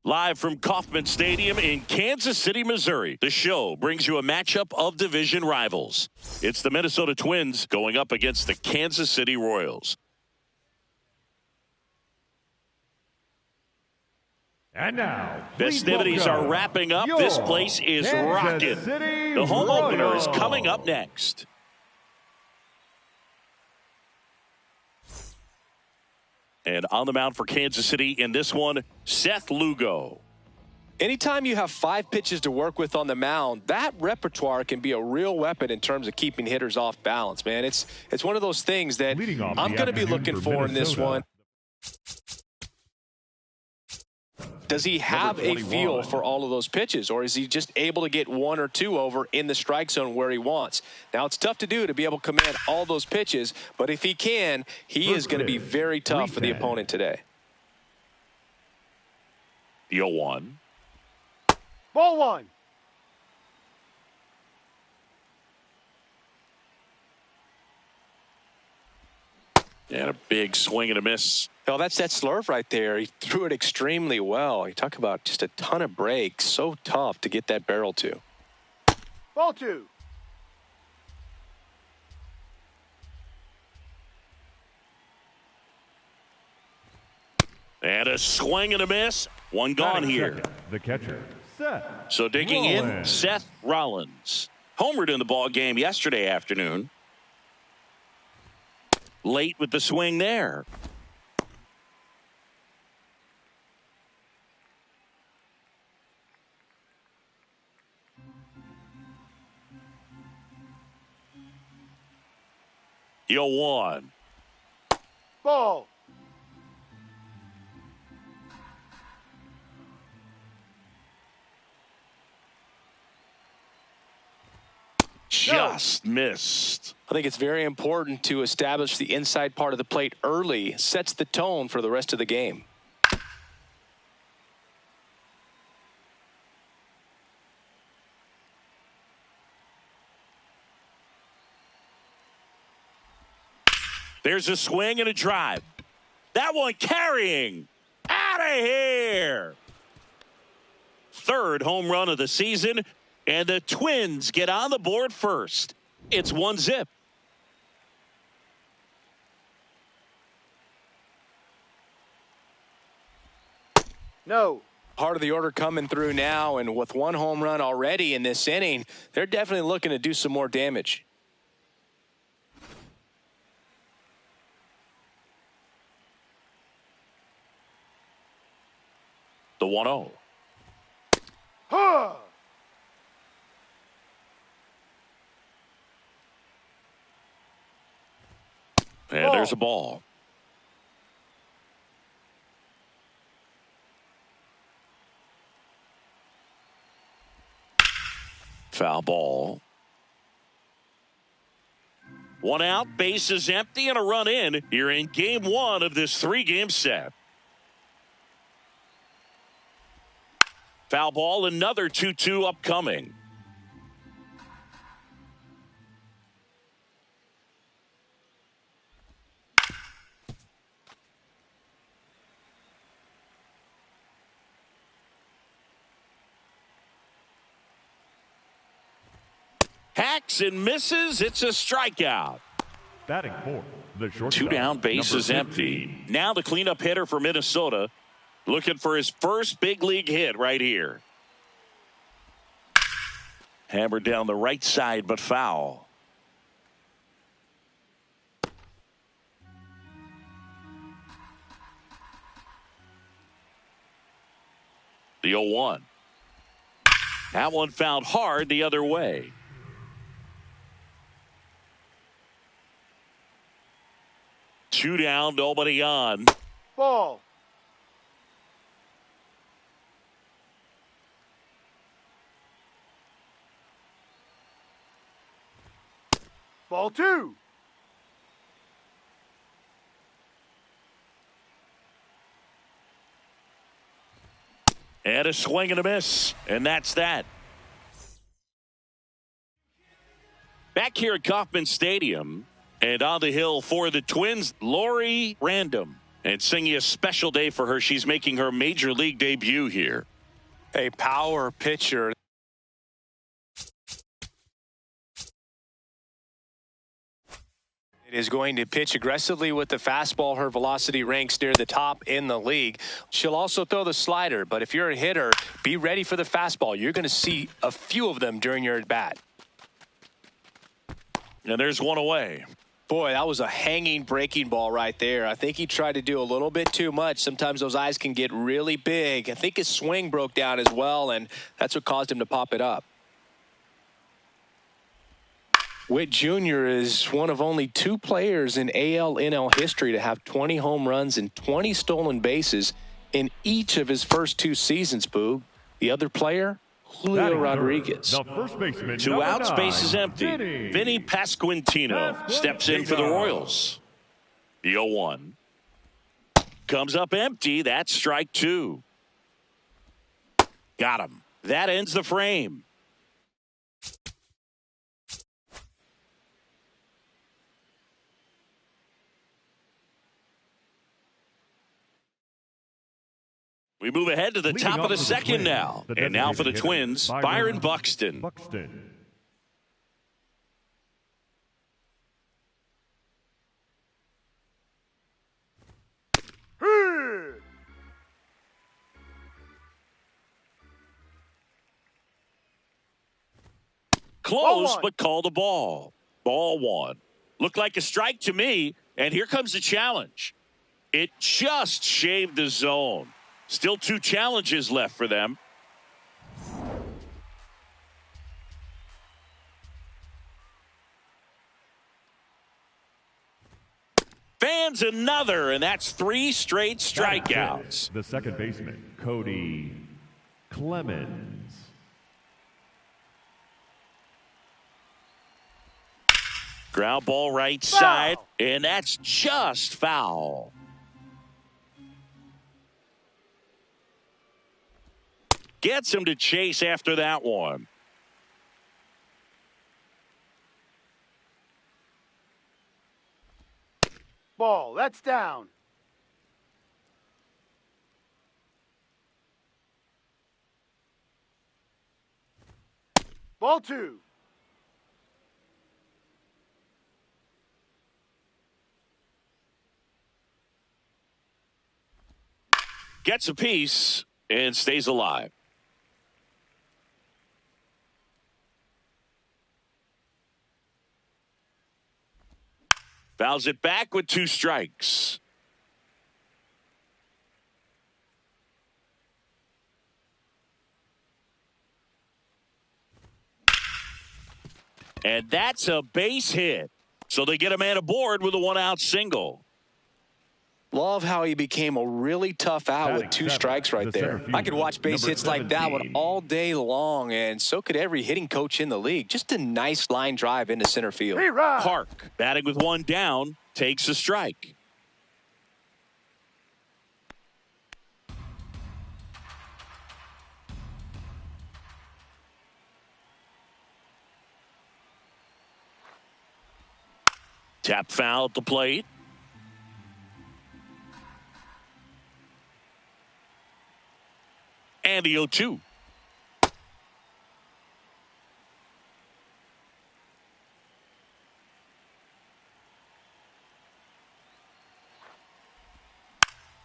Live from Kauffman Stadium in Kansas City, Missouri, the show brings you a matchup of division rivals. It's the Minnesota Twins going up against the Kansas City Royals. And now, festivities are wrapping up. This place is rocking. The home opener is coming up next. And on the mound for Kansas City in this one, Seth Lugo. Anytime you have 5 pitches to work with on the mound, that repertoire can be a real weapon in terms of keeping hitters off balance, man. It's one of those things that I'm going to be looking for in this one. Does he have a feel for all of those pitches, or is he just able to get 1 or 2 over in the strike zone where he wants? Now, it's tough to do to be able to command all those pitches, but if he can, he is going to be very tough for the opponent today. The 0-1. Ball 1. And a big swing and a miss. Oh, that's that slurve right there. He threw it extremely well. You talk about just a ton of breaks. So tough to get that barrel to. Ball 2. And a swing and a miss. One gone here. The catcher, Seth. So digging in, Seth Rollins. Homered in the ball game yesterday afternoon. Late with the swing there. The 0-1. Ball. Just missed. I think it's very important to establish the inside part of the plate early. Sets the tone for the rest of the game. There's a swing and a drive. That one carrying. Out of here. Third home run of the season, and the Twins get on the board first. It's 1-0. No. Part of the order coming through now, and with 1 home run already in this inning, they're definitely looking to do some more damage. The 1-0. Huh. And there's a ball. Foul ball. 1 out, base is empty, and a run in here in game 1 of this 3-game set. Foul ball, another 2-2 upcoming. Hacks and misses. It's a strikeout. Batting 4, the shortstop. 2 down, base is empty. Now the cleanup hitter for Minnesota, looking for his first big league hit right here. Hammered down the right side, but foul. The 0-1. That one found hard the other way. Two down, nobody on. Ball. Ball 2. And a swing and a miss. And that's that. Back here at Kauffman Stadium. And on the hill for the Twins, Laurie Random. And singing a special day for her. She's making her major league debut here. A power pitcher. It is going to pitch aggressively with the fastball. Her velocity ranks near the top in the league. She'll also throw the slider, but if you're a hitter, be ready for the fastball. You're going to see a few of them during your at-bat. And there's one away. Boy, that was a hanging breaking ball right there. I think he tried to do a little bit too much. Sometimes those eyes can get really big. I think his swing broke down as well, and that's what caused him to pop it up. Witt Jr. is one of only 2 players in AL-NL history to have 20 home runs and 20 stolen bases in each of his first 2 seasons, Boog. The other player, Julio Rodriguez. The first baseman, 2 outs, base is empty. Vinny Pasquantino steps in for the Royals. The 0-1 comes up empty. That's strike 2. Got him. That ends the frame. We move ahead to the top of the second now. And now for the Twins, Byron Buxton. Close, but called a ball. Ball 1. Looked like a strike to me, and here comes the challenge. It just shaved the zone. Still 2 challenges left for them. Fans another, and that's 3 straight strikeouts. The second baseman, Cody Clemens. Ground ball right side, and that's just foul. Gets him to chase after that one. Ball, that's down. Ball 2. Gets a piece and stays alive. Fouls it back with 2 strikes. And that's a base hit. So they get a man aboard with a 1-out single. Love how he became a really tough out with 2 strikes right there. I could watch base hits like that one all day long, and so could every hitting coach in the league. Just a nice line drive into center field. Park, batting with 1 down, takes a strike. Tap foul at the plate. And the 0-2.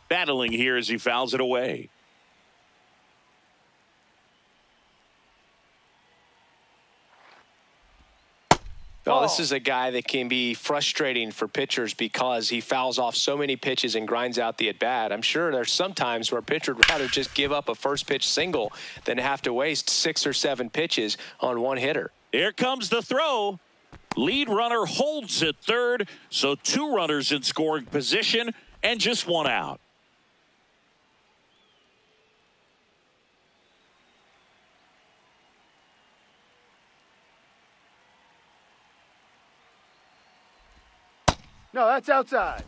Battling here as he fouls it away. Oh, this is a guy that can be frustrating for pitchers because he fouls off so many pitches and grinds out the at-bat. I'm sure there's some times where a pitcher would rather just give up a first pitch single than have to waste 6 or 7 pitches on one hitter. Here comes the throw. Lead runner holds at third, so 2 runners in scoring position and just 1 out. No, that's outside.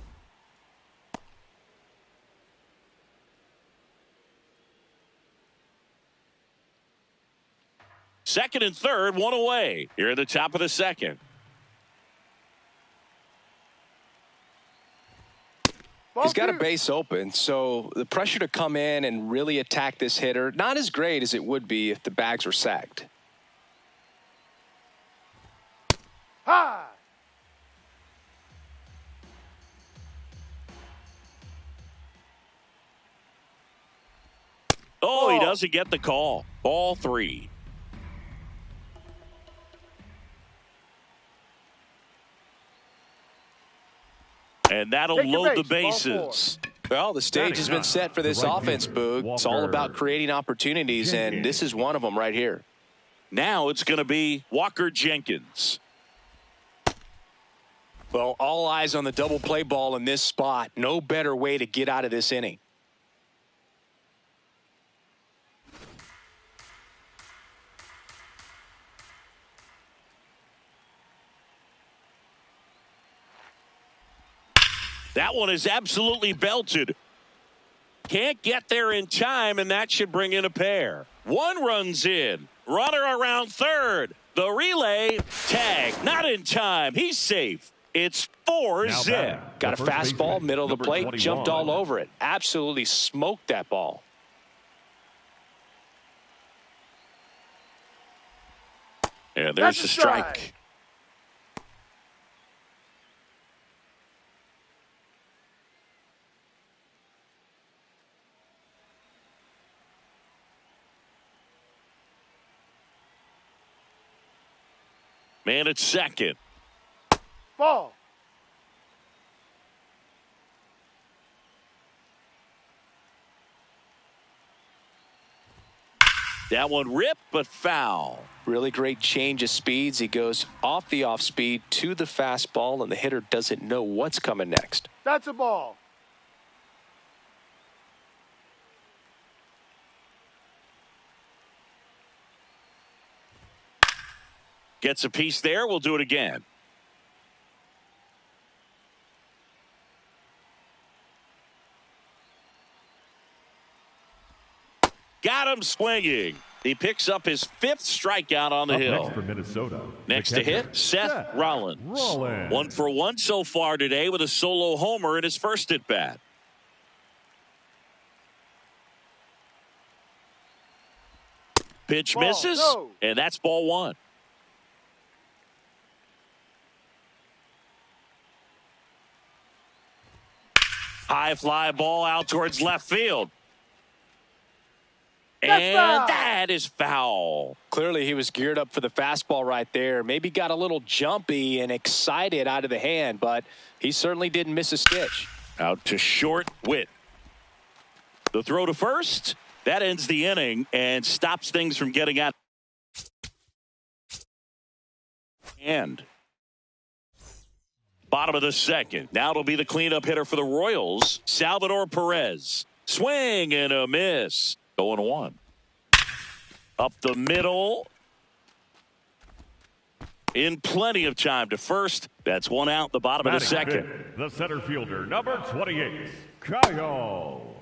Second and third, 1 away. Here at the top of the second. He's got a two. base open, so the pressure to come in and really attack this hitter, not as great as it would be if the bags were sagged. High. Oh, he Ball. doesn't get the call. Ball 3. And that'll Take your load the base. Ball 4. bases. Well, the stage has been set for this The right offense, fielder, Boog. It's all Walker about creating opportunities, and this is one of them right here. Now it's going to be Walker Jenkins. Well, all eyes on the double play ball in this spot. No better way to get out of this inning. That one is absolutely belted. Can't get there in time, and that should bring in a pair. One runs in. Runner around third. The relay. Tag. Not in time. He's safe. It's 4-zip. Got a fastball, middle of the plate, jumped all over it. Absolutely smoked that ball. And there's That's the a strike. strike. Man at second. Ball. That one ripped, but foul. Really great change of speeds. He goes off the off speed to the fastball, and the hitter doesn't know what's coming next. That's a ball. Gets a piece there. We'll do it again. Got him swinging. He picks up his 5th strikeout on the hill. Next for Minnesota. Next the to catcher, hit, Seth Rollins. 1 for 1 so far today with a solo homer in his first at bat. Pitch Ball, misses, no. and that's ball 1. High fly ball out towards left field. That's And foul. that is foul. Clearly, he was geared up for the fastball right there. Maybe got a little jumpy and excited out of the hand, but he certainly didn't miss a stitch. Out to short, Witt. The throw to first. That ends the inning and stops things from getting out. And bottom of the second. Now it'll be the cleanup hitter for the Royals, Salvador Perez. Swing and a miss. 0-1. Up the middle. In plenty of time to first. That's one out, the bottom of the second. The center fielder, number 28, Kyle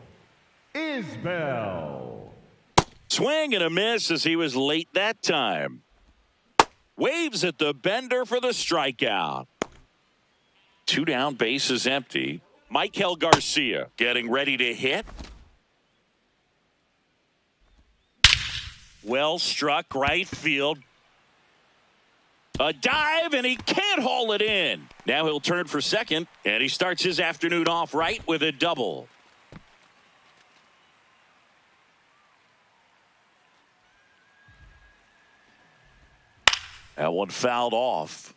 Isbell. Swing and a miss as he was late that time. Waves at the bender for the strikeout. 2 down, base is empty. Michael Garcia getting ready to hit. Well struck, right field. A dive, and he can't haul it in. Now he'll turn for second, and he starts his afternoon off right with a double. That one fouled off.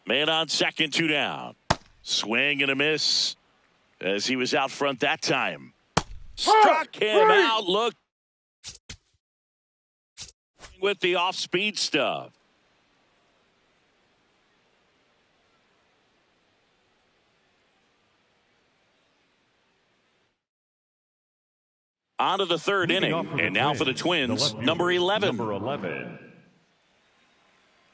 Man on second, 2 down. Swing and a miss as he was out front that time. Struck him out. Look with the off-speed stuff. On to the third inning, and now for the Twins, number 11. Number 11.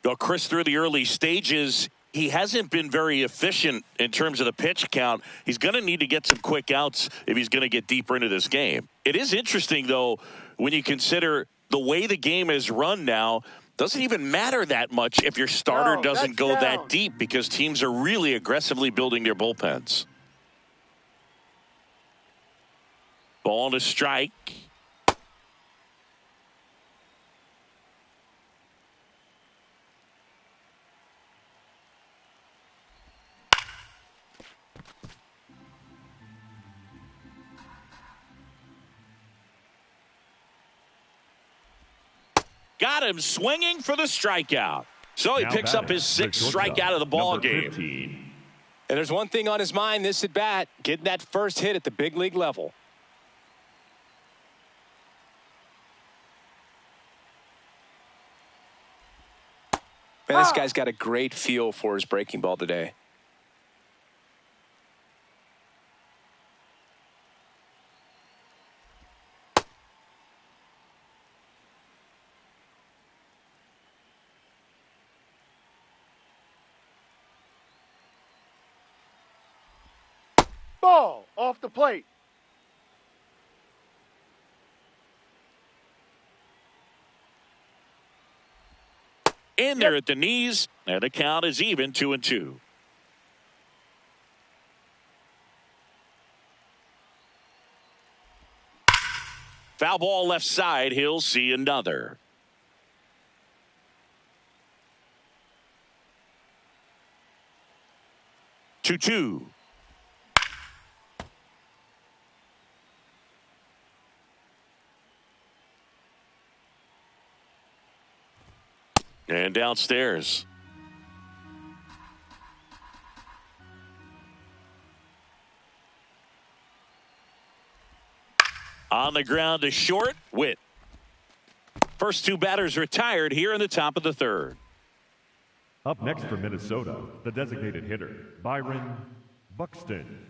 Well, Chris, through the early stages, he hasn't been very efficient in terms of the pitch count. He's going to need to get some quick outs if he's going to get deeper into this game. It is interesting, though, when you consider the way the game is run now. Doesn't even matter that much if your starter No, doesn't that's go down. that deep because teams are really aggressively building their bullpens. Ball to strike. Got him swinging for the strikeout. So he picks up his 6th strikeout of the ball game. 15. And there's one thing on his mind this at bat, getting that first hit at the big league level. Man, this guy's got a great feel for his breaking ball today. Ball off the plate. In there at the knees, and the count is even 2-2. Foul ball left side. He'll see another. Two. And downstairs. On the ground to short. Witt. First 2 batters retired here in the top of the 3rd. Up next for Minnesota, the designated hitter, Byron Buxton.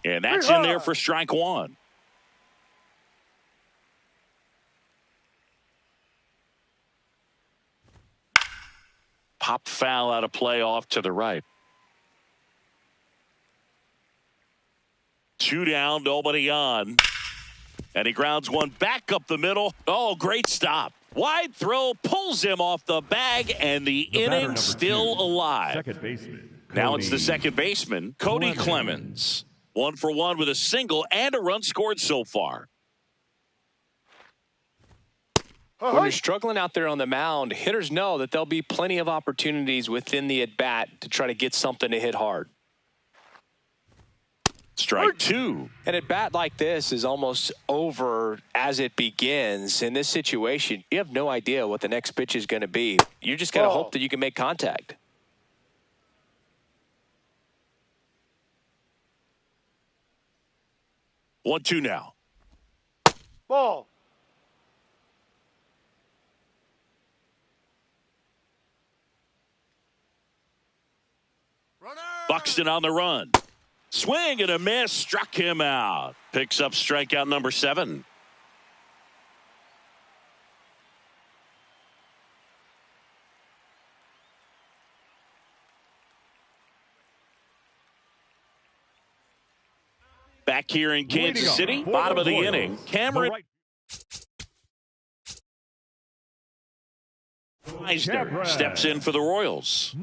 And that's in there for strike 1. Pop foul out of play off to the right. 2 down, nobody on. And he grounds one back up the middle. Oh, great stop. Wide throw pulls him off the bag, and the inning still alive. Second baseman. Now it's the second baseman, Cody Clemens. 1 for 1 with a single and a run scored so far. When you're struggling out there on the mound, hitters know that there'll be plenty of opportunities within the at-bat to try to get something to hit hard. Strike 2. An at-bat like this is almost over as it begins. In this situation, you have no idea what the next pitch is going to be. You just got to hope that you can make contact. 1-2 now. Ball. Buxton on the run. Swing and a miss. Struck him out. Picks up strikeout number 7. Back here in Kansas City, bottom of the inning, Cameron Meisner steps in for the Royals.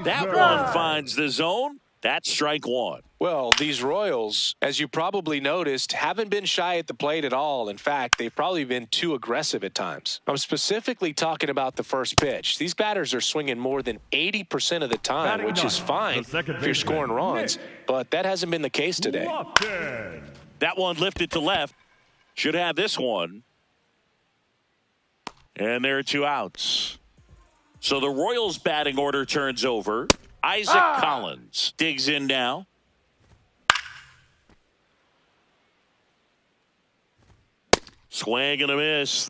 That one finds the zone. That's strike 1. Well, these Royals, as you probably noticed, haven't been shy at the plate at all. In fact, they've probably been too aggressive at times. I'm specifically talking about the first pitch. These batters are swinging more than 80% of the time, which is fine if you're scoring runs, but that hasn't been the case today. That one lifted to left. Should have this one. And there are 2 outs. So the Royals batting order turns over. Isaac Collins digs in now. Swing and a miss.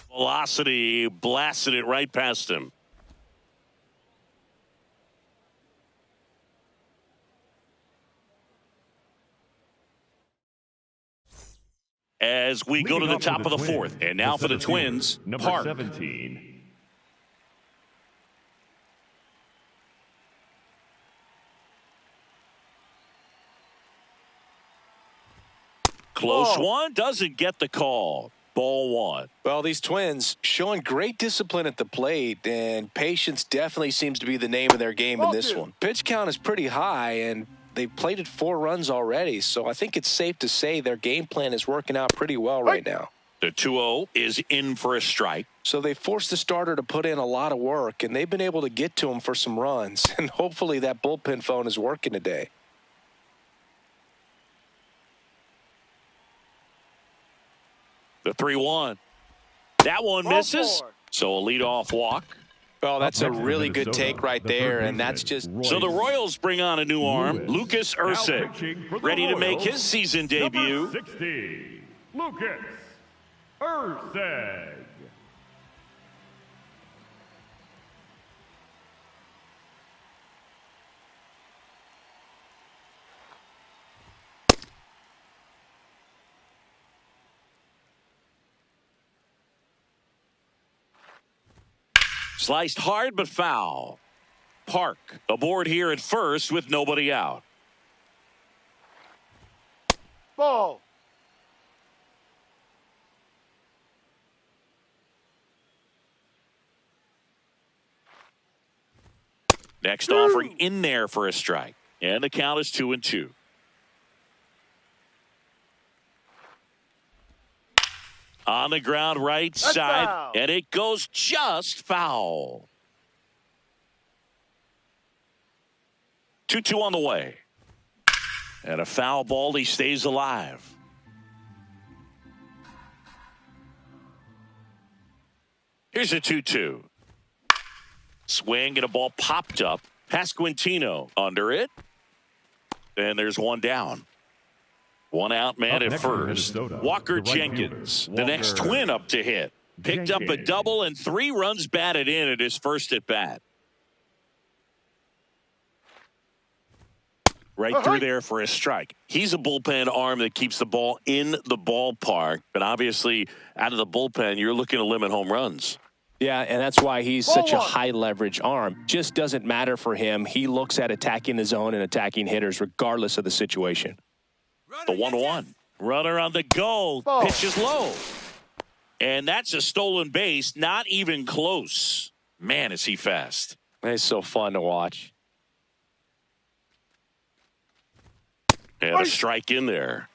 Velocity blasted it right past him. As we go to the top of the 4th. And now for the Twins, Park. 17. Close one, doesn't get the call. Ball one. Well, these Twins showing great discipline at the plate, and patience definitely seems to be the name of their game in this one. Pitch count is pretty high, and they've plated 4 runs already, so I think it's safe to say their game plan is working out pretty well right now. The 2-0 is in for a strike. So they forced the starter to put in a lot of work, and they've been able to get to him for some runs, and hopefully that bullpen phone is working today. The 3-1. That one misses. So a leadoff walk. Well, that's a really good take right there, and that's just... So the Royals bring on a new arm, Lucas Erceg, ready to make his season debut. 60, Lucas Erceg. Sliced hard but foul. Park aboard here at first with nobody out. Ball. Next offering in there for a strike. And the count is 2-2. On the ground right side. Foul. And it goes just foul. 2-2 on the way. And a foul ball. He stays alive. Here's a 2-2. Swing and a ball popped up. Pasquantino under it. And there's one down. One out man at first. Walker Jenkins, the next Twin up to hit. Picked up a double and 3 runs batted in at his first at bat. Right through there for a strike. He's a bullpen arm that keeps the ball in the ballpark. But obviously, out of the bullpen, you're looking to limit home runs. Yeah, and that's why he's such a high leverage arm. Just doesn't matter for him. He looks at attacking the zone and attacking hitters regardless of the situation. The 1-1. Runner on the go. Pitch is low. And that's a stolen base. Not even close. Man, is he fast. It's so fun to watch. And a strike in there.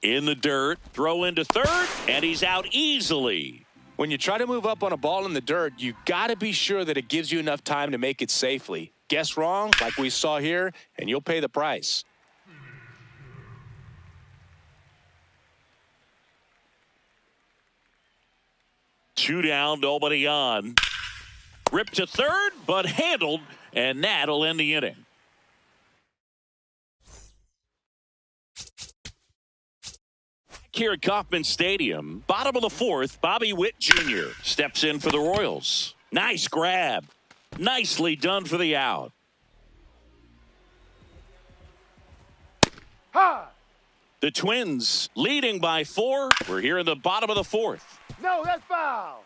In the dirt. Throw into third. And he's out easily. When you try to move up on a ball in the dirt, you got to be sure that it gives you enough time to make it safely. Guess wrong, like we saw here, and you'll pay the price. Two down, nobody on. Ripped to third, but handled, and that'll end the inning. Here at Kauffman Stadium, bottom of the 4th, Bobby Witt Jr. steps in for the Royals. Nice grab. Nicely done for the out. Ha! The Twins leading by 4. We're here in the bottom of the 4th. No, that's foul.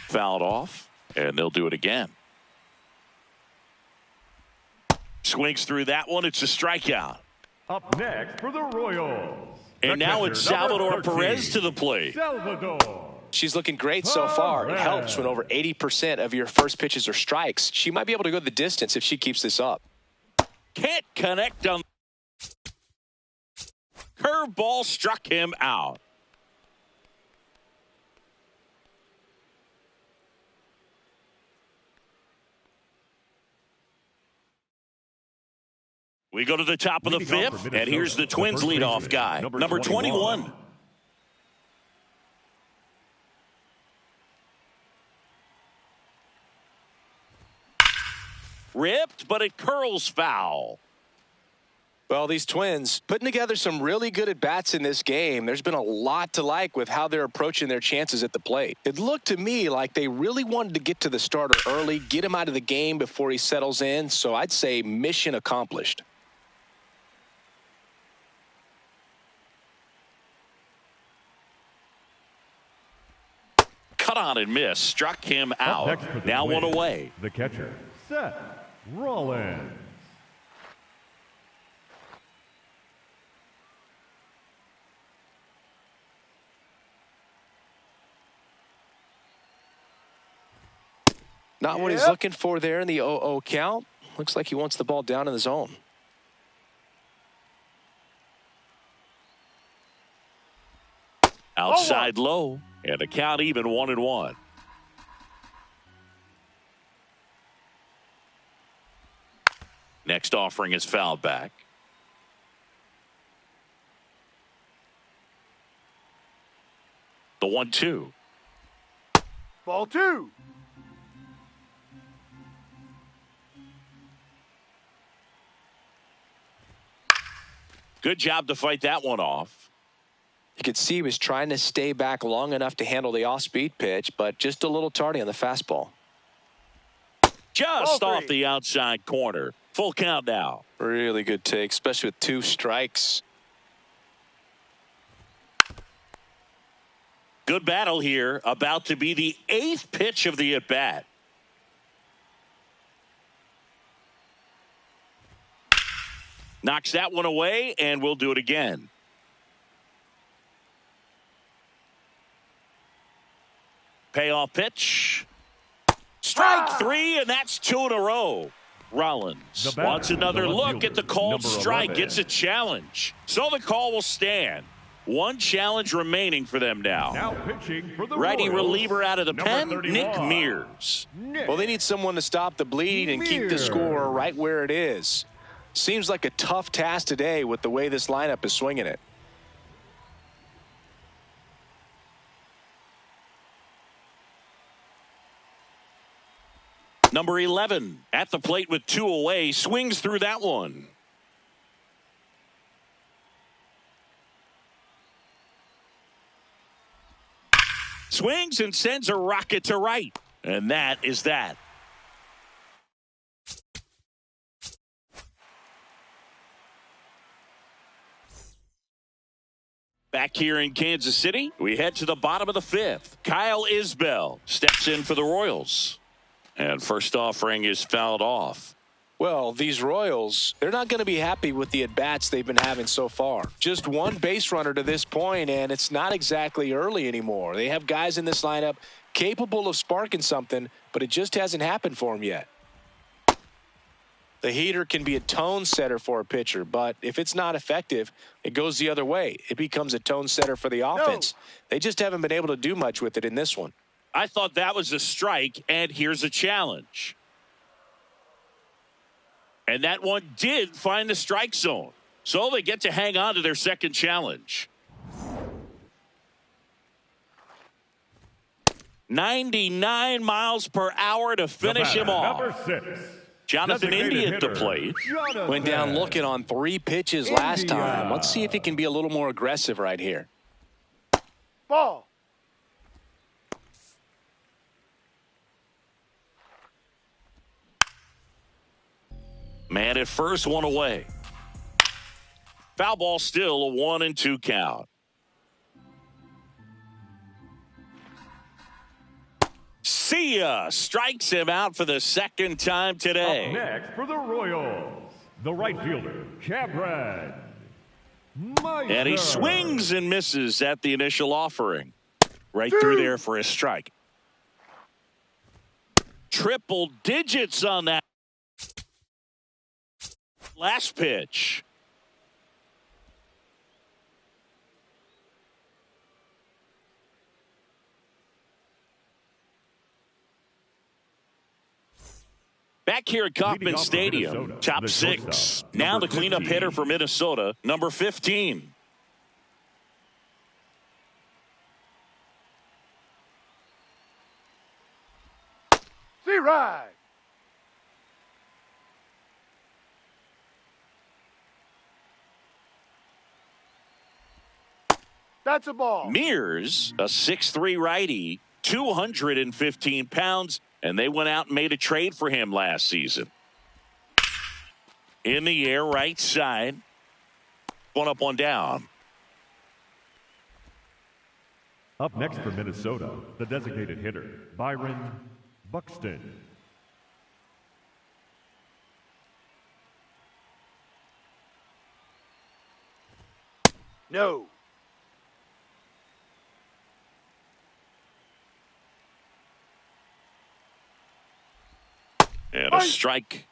Fouled off, and they'll do it again. Swings through that one. It's a strikeout. Up next for the Royals. And now it's Salvador Perez to the plate. Salvador. She's looking great so far. It helps when over 80% of your first pitches are strikes. She might be able to go the distance if she keeps this up. Can't connect on. Curveball struck him out. We go to the top of the 5th, and here's the Twins leadoff guy, number 21. Ripped, but it curls foul. Well, these Twins putting together some really good at-bats in this game. There's been a lot to like with how they're approaching their chances at the plate. It looked to me like they really wanted to get to the starter early, get him out of the game before he settles in, so I'd say mission accomplished. cut on and miss. Struck him Up out. next for the Now win, one away. The catcher, Seth Rollins. Not what he's looking for there in the 0-0 count. Looks like he wants the ball down in the zone. Outside low, and the count even 1-1. Next offering is fouled back. The 1-2. Ball 2. Good job to fight that one off. You could see he was trying to stay back long enough to handle the off-speed pitch, but just a little tardy on the fastball. Just off the outside corner. Full count now. Really good take, especially with 2 strikes. Good battle here. About to be the 8th pitch of the at-bat. Knocks that one away, and we'll do it again. Payoff pitch. Strike 3, and that's 2 in a row. Rollins wants another look at the called strike. Gets a challenge. So the call will stand. One challenge remaining for them now. Now pitching for the Righty Royals, reliever out of the pen, 31. Nick Mears. Well, they need someone to stop the bleed and keep the score right where it is. Seems like a tough task today with the way this lineup is swinging it. Number 11 at the plate with 2 away. Swings through that one. Swings and sends a rocket to right. And that is that. Back here in Kansas City, we head to the bottom of the 5th. Kyle Isbell steps in for the Royals. And first offering is fouled off. Well, these Royals, they're not going to be happy with the at-bats they've been having so far. Just one base runner to this point, and it's not exactly early anymore. They have guys in this lineup capable of sparking something, but it just hasn't happened for them yet. The heater can be a tone setter for a pitcher, but if it's not effective, it goes the other way. It becomes a tone setter for the offense. They just haven't been able to do much with it in this one. I thought that was a strike, and here's a challenge. And that one did find the strike zone. So they get to hang on to their second challenge. 99 miles per hour to finish him off. Number 6. Jonathan India at the plate. Went down looking on 3 pitches last time. Let's see if he can be a little more aggressive right here. Ball. Man at first, 1 away. Foul ball, still a 1-2 count. See ya. Strikes him out for the second time today. Up next for the Royals, the right fielder, Cabrad Meiser. And he swings and misses at the initial offering. Right through there for a strike. Triple digits on that last pitch. Back here at Kauffman Stadium, top 6. Now the cleanup hitter for Minnesota, number 15. See right. That's a ball. Mears, a 6'3" righty, 215 pounds, and they went out and made a trade for him last season. In the air, right side. 1 up, 1 down. Up next for Minnesota, the designated hitter, Byron Buxton. No. And a strike.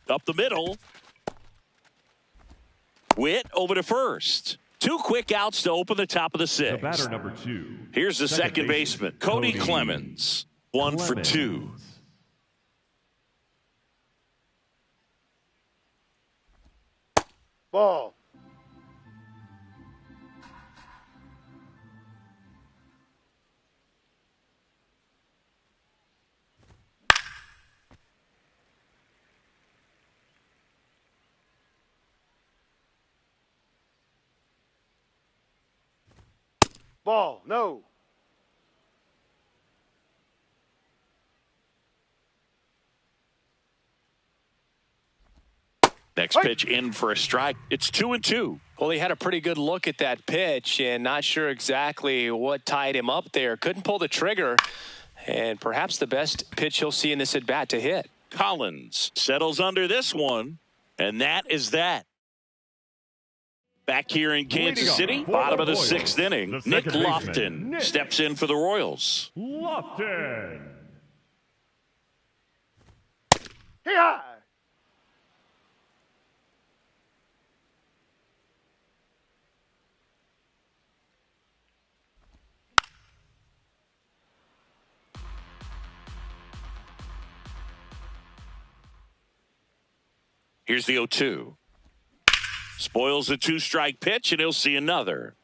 Up the middle. Witt over to first. 2 quick outs to open the top of the 6th. The batter number 2. Here's the second baseman, Cody Clemens. 1 for 2. Ball. Ball. No. Next pitch in for a strike. It's 2-2. Well, he had a pretty good look at that pitch and not sure exactly what tied him up there. Couldn't pull the trigger, and perhaps the best pitch he'll see in this at bat to hit. Collins settles under this one, and that is that. Back here in Kansas City, bottom of the 6th inning, Nick Lofton steps in for the Royals. Lofton. Hey, high. Here's the 0-2. Spoils the 2-strike pitch, and he'll see another.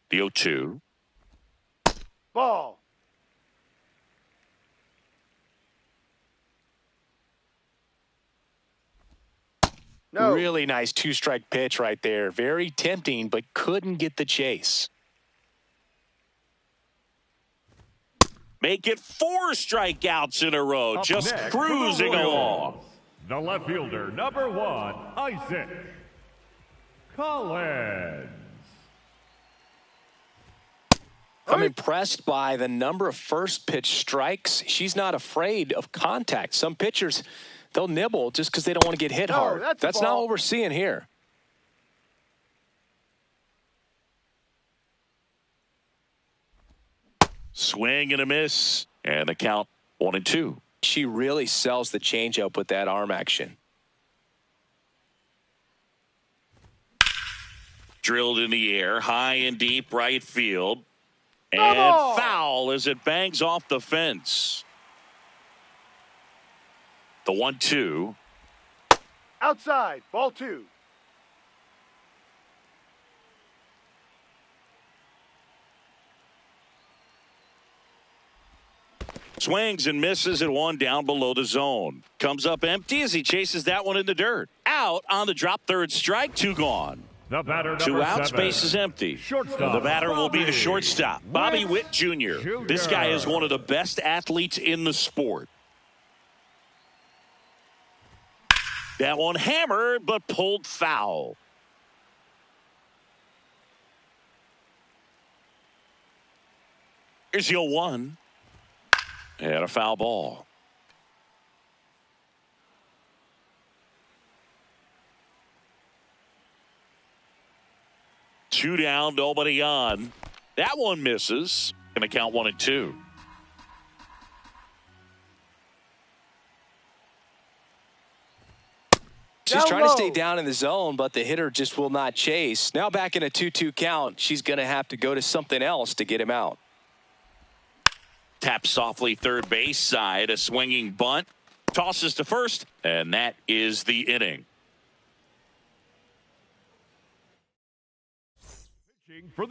The 0-2. Ball. No. Really nice 2-strike pitch right there. Very tempting, but couldn't get the chase. Make it 4 strikeouts in a row. Up Just next, cruising along. The left fielder, number 1, Isaac Collins. I'm impressed by the number of first pitch strikes. She's not afraid of contact. Some pitchers, they'll nibble just because they don't want to get hit hard. That's not what we're seeing here. Swing and a miss, and the count 1-2. She really sells the changeup with that arm action. Drilled in the air, high and deep right field. And Oh! foul as it bangs off the fence. The 1-2. Outside. Ball 2. Swings and misses at one down below the zone. Comes up empty as he chases that one in the dirt. Out on the drop, third strike, 2 gone. The batter, 2 number outs, 7. base is empty. Shortstop, The batter will be the Bobby shortstop, Bobby Witt Jr. Jr. This guy is one of the best athletes in the sport. That one hammered, but pulled foul. Here's the 0-1. And a foul ball. Two down, nobody on. That one misses. Going to count 1-2. She's trying to stay down in the zone, but the hitter just will not chase. Now back in a 2-2 count, she's going to have to go to something else to get him out. Taps softly third base side, a swinging bunt. Tosses to first, and that is the inning.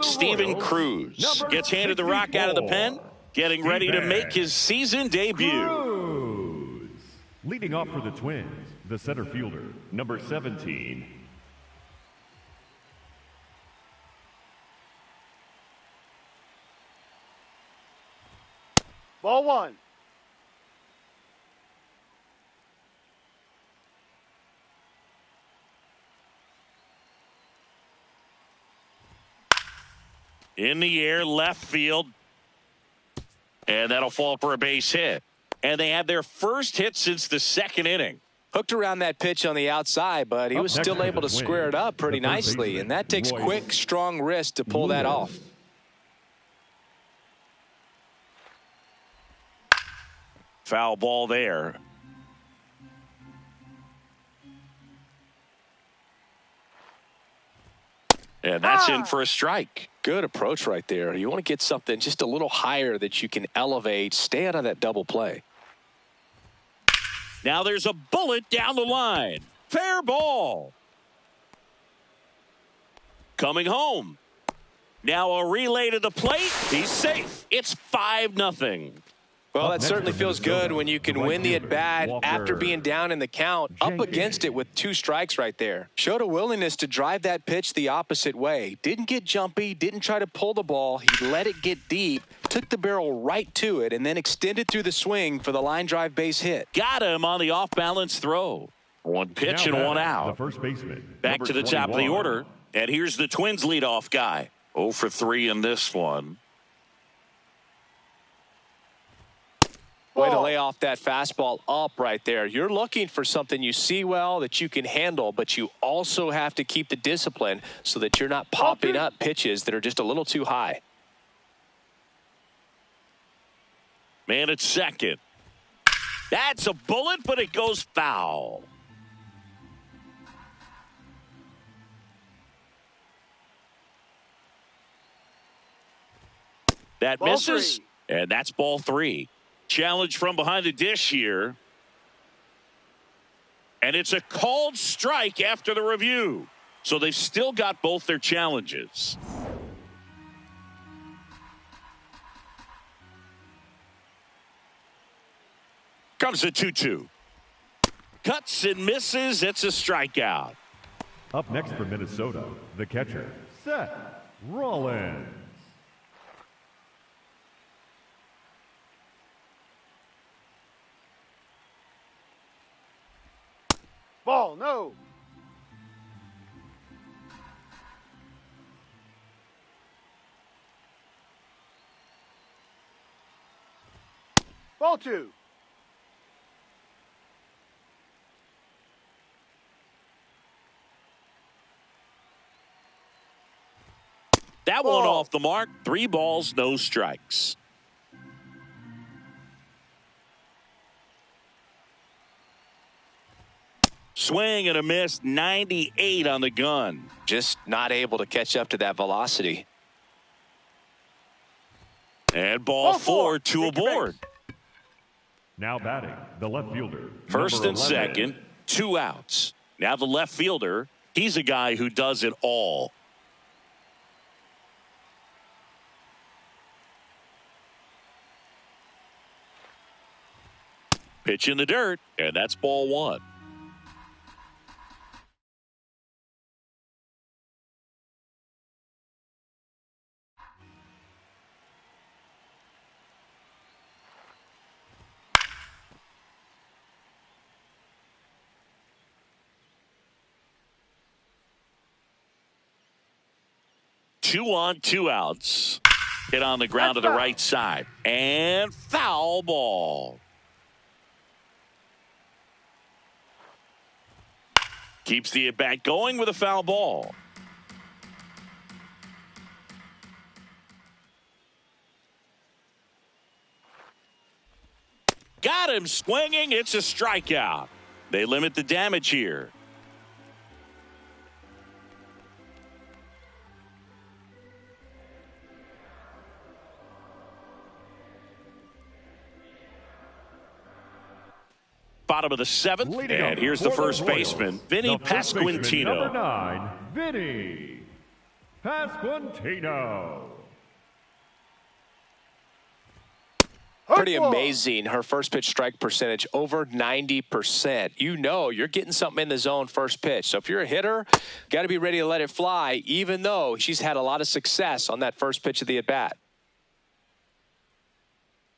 Steven Cruz gets handed the rock out of the pen, getting ready to make his season debut. Cruz. Leading off for the Twins, the center fielder, number 17. Ball. Ball one. In the air, left field. And that'll fall for a base hit. And they had their first hit since the second inning. Hooked around that pitch on the outside, but he was still able to square it up pretty nicely. And that takes quick, strong wrist to pull that off. Foul ball there. And that's in for a strike. Good approach right there. You want to get something just a little higher that you can elevate. Stay out of that double play. Now there's a bullet down the line. Fair ball. Coming home. Now a relay to the plate. He's safe. It's 5-0. Well, that certainly feels good when you can win the at-bat after being down in the count, up against it with 2 strikes right there. Showed a willingness to drive that pitch the opposite way. Didn't get jumpy, didn't try to pull the ball. He let it get deep, took the barrel right to it, and then extended through the swing for the line drive base hit. Got him on the off-balance throw. 1 pitch and 1 out. The first baseman. Back to the top of the order. And here's the Twins leadoff guy. 0 for 3 in this one. Way to lay off that fastball up right there. You're looking for something you see well that you can handle, but you also have to keep the discipline so that you're not popping up pitches that are just a little too high. Man at second. That's a bullet, but it goes foul. That Ball misses, 3. and that's ball 3. Challenge from behind the dish here. And it's a called strike after the review. So they've still got both their challenges. Comes a 2-2. Cuts and misses. It's a strikeout. Up next for Minnesota, the catcher, Seth Rollins. Ball, no. Ball 2. That one off the mark. 3 balls, no strikes. Swing and a miss, 98 on the gun. Just not able to catch up to that velocity. And ball 4, 2 aboard. Now batting, the left fielder. First and 11. second, 2 outs. Now the left fielder, he's a guy who does it all. Pitch in the dirt, and that's ball 1. Two on, 2 outs. Hit on the ground to the right side. And foul ball. Keeps the at-bat going with a foul ball. Got him swinging. It's a strikeout. They limit the damage here. Bottom of the 7th, and here's the first baseman, Vinny Pasquantino. Number 9, Vinny Pasquantino. Pretty amazing. Her first pitch strike percentage over 90%. You know you're getting something in the zone first pitch. So if you're a hitter, got to be ready to let it fly, even though she's had a lot of success on that first pitch of the at-bat.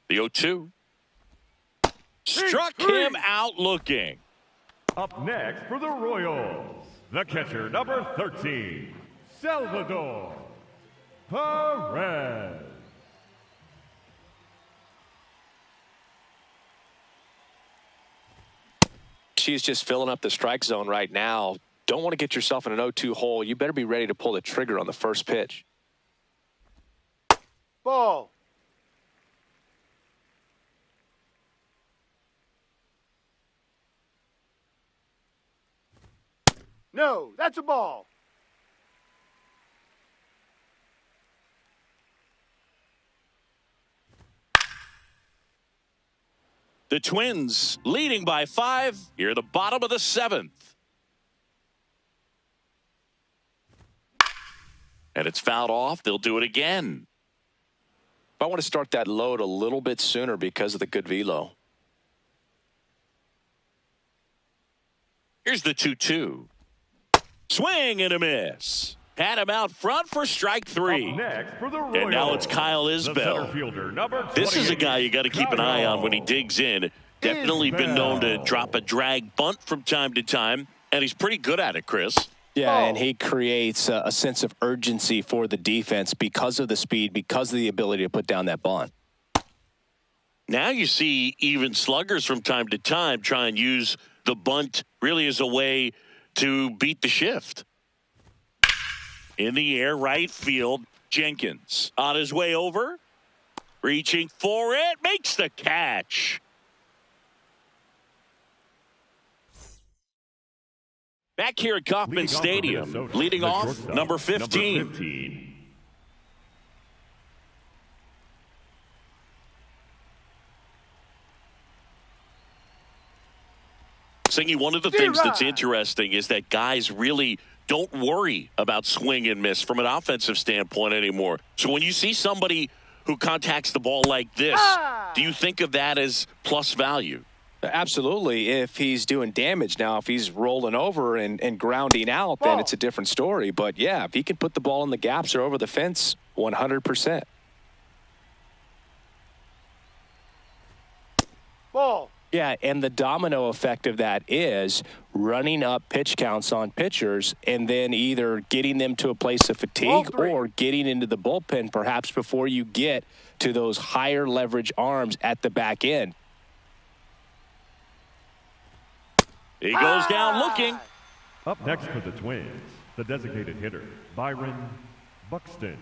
The 0-2. Struck him out looking. Up next for the Royals, the catcher, number 13, Salvador Perez. She's just filling up the strike zone right now. Don't want to get yourself in an 0-2 hole. You better be ready to pull the trigger on the first pitch. Ball. No, that's a ball. The Twins leading by 5 here at the bottom of the 7th. And it's fouled off. They'll do it again. I want to start that load a little bit sooner because of the good velo. Here's the 2-2. Swing and a miss. Had him out front for strike 3. Up next for the Royals, and now it's Kyle Isbell. the center fielder, number This is a 28, guy you got to keep an eye on when he digs in. Definitely been known to drop a drag bunt from time to time, and he's pretty good at it, Chris. Yeah, and he creates a sense of urgency for the defense because of the speed, because of the ability to put down that bunt. Now you see even sluggers from time to time try and use the bunt really as a way to beat the shift. In the air, right field, Jenkins on his way over, reaching for it, makes the catch. Back here at Kauffman Stadium, leading off, number 15. Singy, one of the things that's interesting is that guys really don't worry about swing and miss from an offensive standpoint anymore. So when you see somebody who contacts the ball like this, do you think of that as plus value? Absolutely. If he's doing damage now, if he's rolling over and grounding out, then it's a different story. But, yeah, if he can put the ball in the gaps or over the fence, 100%. Ball. Yeah, and the domino effect of that is running up pitch counts on pitchers and then either getting them to a place of fatigue or getting into the bullpen perhaps before you get to those higher leverage arms at the back end. He goes down looking. Up next for the Twins, the designated hitter, Byron Buxton.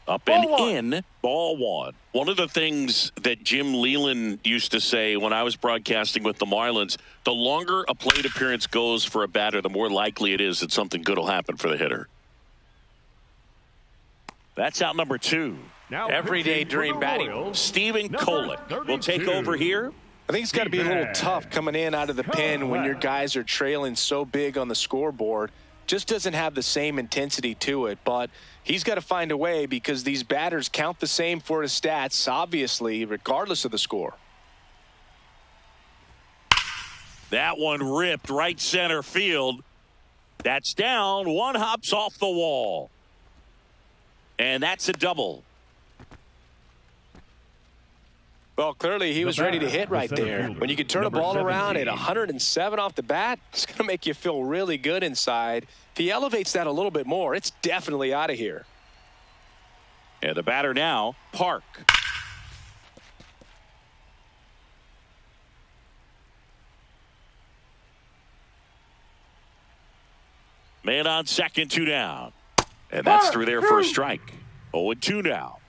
Up and in, ball one. One of the things that Jim Leyland used to say when I was broadcasting with the Marlins, the longer a plate appearance goes for a batter, the more likely it is that something good will happen for the hitter. That's out number 2. Now everyday dream batting. Stephen Kolek will take over here. I think it's got to be a little tough coming in out of the pen when your guys are trailing so big on the scoreboard. Just doesn't have the same intensity to it, but he's got to find a way because these batters count the same for his stats, obviously, regardless of the score. That one ripped right center field. That's down. One hops off the wall. And that's a double. Well, clearly he was ready to hit right there. When you can turn a ball around at 107 off the bat, it's going to make you feel really good inside. If he elevates that a little bit more, it's definitely out of here. And the batter now, Park. Man on second, 2 down. And that's through there for a strike. 0-2 now.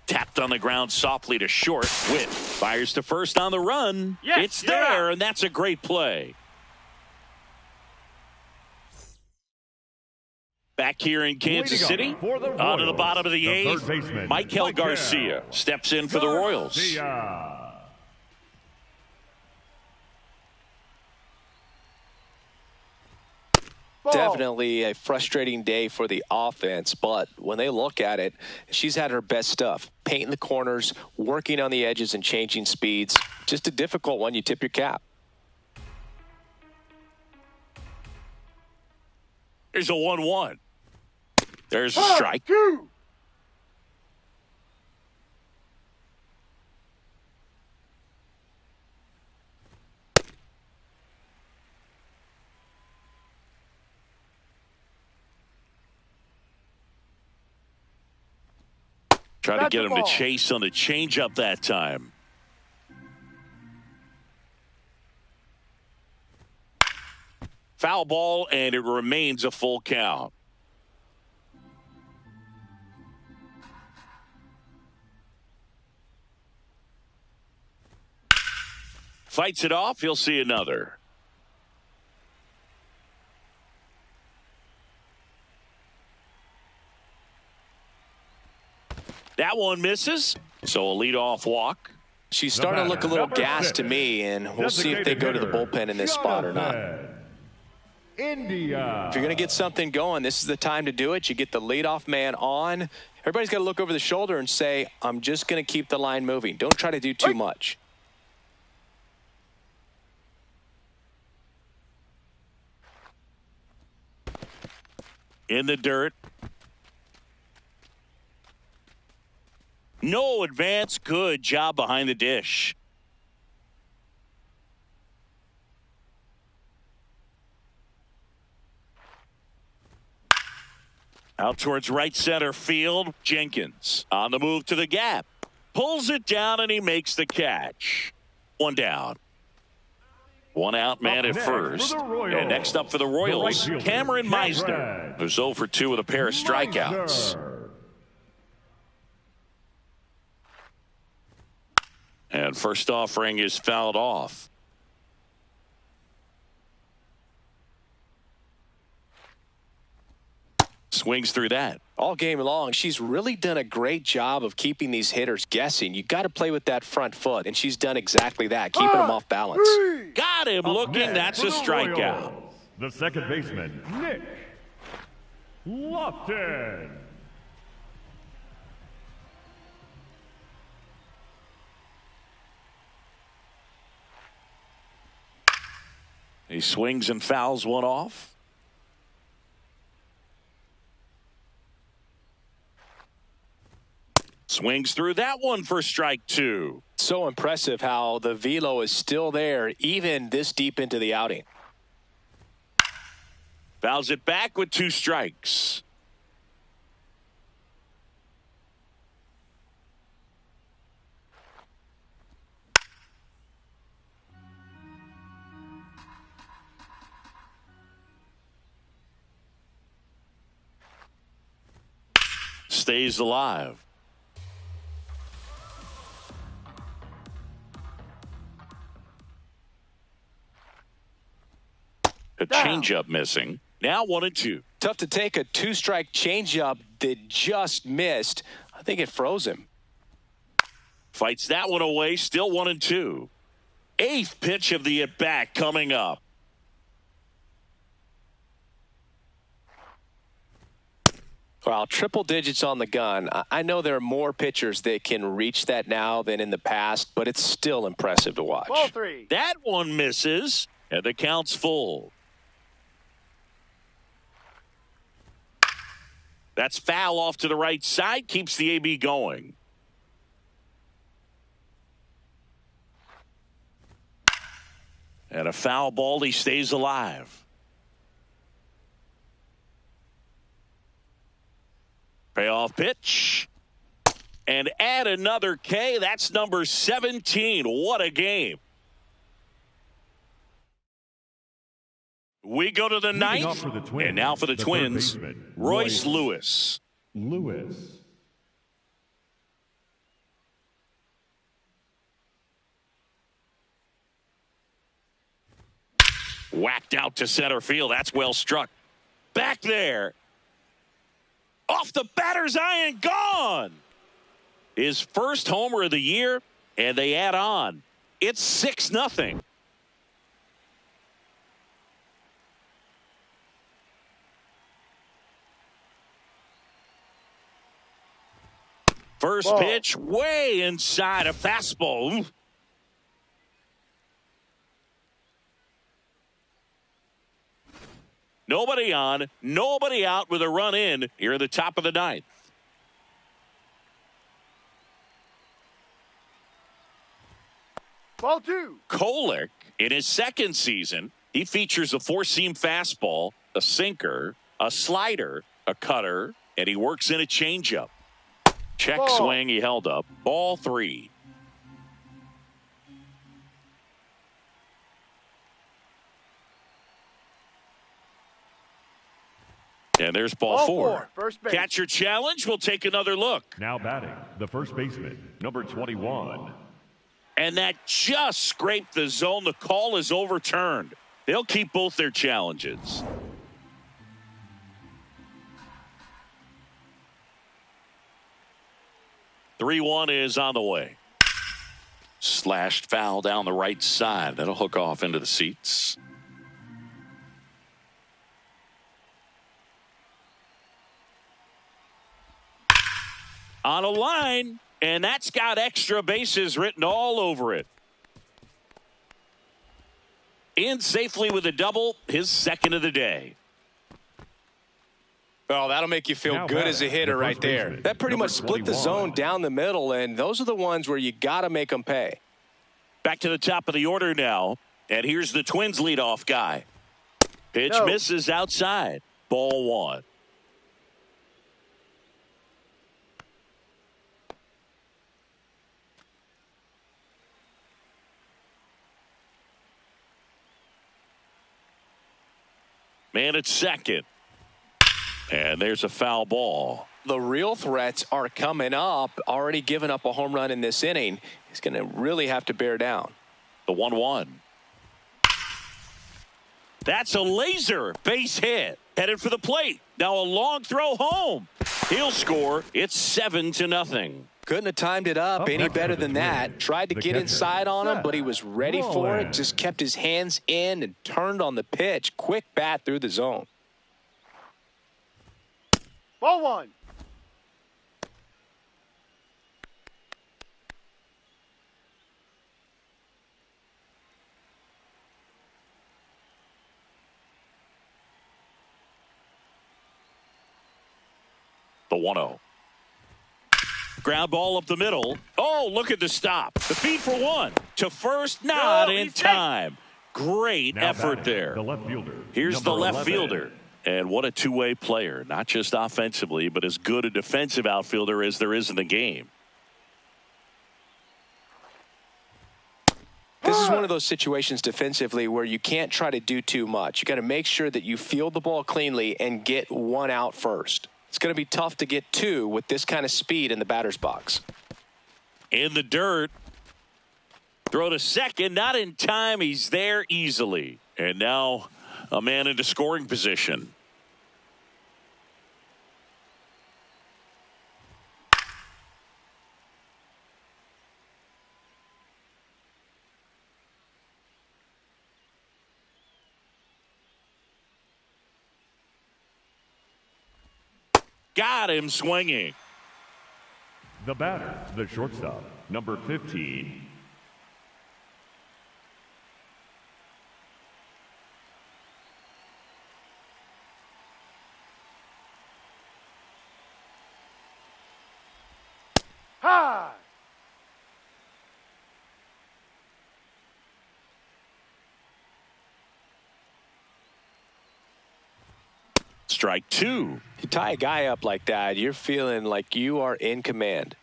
Tapped on the ground softly to short. Witt fires to first on the run. It's there, and that's a great play. Back here in Kansas City, onto the bottom of the 8th, Michael Garcia steps in for the Royals. Definitely a frustrating day for the offense, but when they look at it, she's had her best stuff. Painting the corners, working on the edges, and changing speeds. Just a difficult one. You tip your cap. There's a 1-1. There's a strike. 2. Trying to get him to chase on the changeup that time. Foul ball, and it remains a full count. Fights it off. He'll see another. That one misses, so a leadoff walk. She's starting to look a little gassed to me, and we'll see if they go to the bullpen in this spot or not. India. If you're going to get something going, this is the time to do it. You get the leadoff man on. Everybody's got to look over the shoulder and say, I'm just going to keep the line moving. Don't try to do too much. In the dirt. No advance. Good job behind the dish. Out towards right center field. Jenkins on the move to the gap. Pulls it down, and he makes the catch. One down. One out man at first. And next up for the Royals, Cameron Meisner, who's 0 for 2 with a pair of strikeouts. And first offering is fouled off. Swings through that. All game long, she's really done a great job of keeping these hitters guessing. You got to play with that front foot, and she's done exactly that, keeping them off balance. Got him looking. That's a strikeout. The second baseman, Nick Lofton. He swings and fouls one off. Swings through that one for strike 2. So impressive how the velo is still there even this deep into the outing. Fouls it back with 2 strikes. Stays alive. A changeup missing. Now 1-2. Tough to take a 2-strike changeup that just missed. I think it froze him. Fights that one away. Still 1-2. 8th pitch of the at-bat coming up. Well, triple digits on the gun. I know there are more pitchers that can reach that now than in the past, but it's still impressive to watch. Ball 3. That one misses, and the count's full. That's foul off to the right side. Keeps the AB going. And a foul ball. He stays alive. Payoff pitch. And add another K. That's number 17. What a game. We go to the ninth. And now for the Twins, Royce Lewis. Whacked out to center field. That's well struck. Back there. Off the batter's iron, gone. His first homer of the year, and they add on. It's 6-0. First Ball. pitch way inside a fastball. Ooh. Nobody on, nobody out with a run in here at the top of the ninth. Ball 2. Kolek, in his second season, he features a four-seam fastball, a sinker, a slider, a cutter, and he works in a changeup. Check Ball. swing, he held up. Ball 3. And there's ball 4. First base. Catcher challenge. We'll take another look. Now batting, the first baseman, number 21. And that just scraped the zone. The call is overturned. They'll keep both their challenges. Three 1 is on the way. Slashed foul down the right side. That'll hook off into the seats. On a line, and that's got extra bases written all over it. In safely with a double, his second of the day. Well, that'll make you feel Now good as a hitter the right first there. baseman, That pretty number much split the 21. zone down the middle, and those are the ones where you got to make them pay. Back to the top of the order now, and here's the Twins leadoff guy. Pitch No. misses outside. Ball 1. Man at second. And there's a foul ball. The real threats are coming up. Already given up a home run in this inning. He's going to really have to bear down. The 1-1. That's a laser base hit. Headed for the plate. Now a long throw home. He'll score. It's 7-0. Couldn't have timed it up any next better for the than that. Twins, Tried to the get catcher, inside on him, but he was ready for it. Rollins. Just kept his hands in and turned on the pitch. Quick bat through the zone. Ball 1. The 1-0. Ground ball up the middle. Oh, look at the stop. The feed for one. To first, not No, in he's safe. time. Great Now effort batting, there. The left fielder. Here's the number left 11. fielder. And what a two-way player. Not just offensively, but as good a defensive outfielder as there is in the game. This is one of those situations defensively where you can't try to do too much. You got to make sure that you field the ball cleanly and get one out first. It's going to be tough to get two with this kind of speed in the batter's box. In the dirt. Throw to second. Not in time. He's there easily. And now a man into scoring position. Got him swinging. The batter, the shortstop, number 15. High. Strike 2. You tie a guy up like that, you're feeling like you are in command.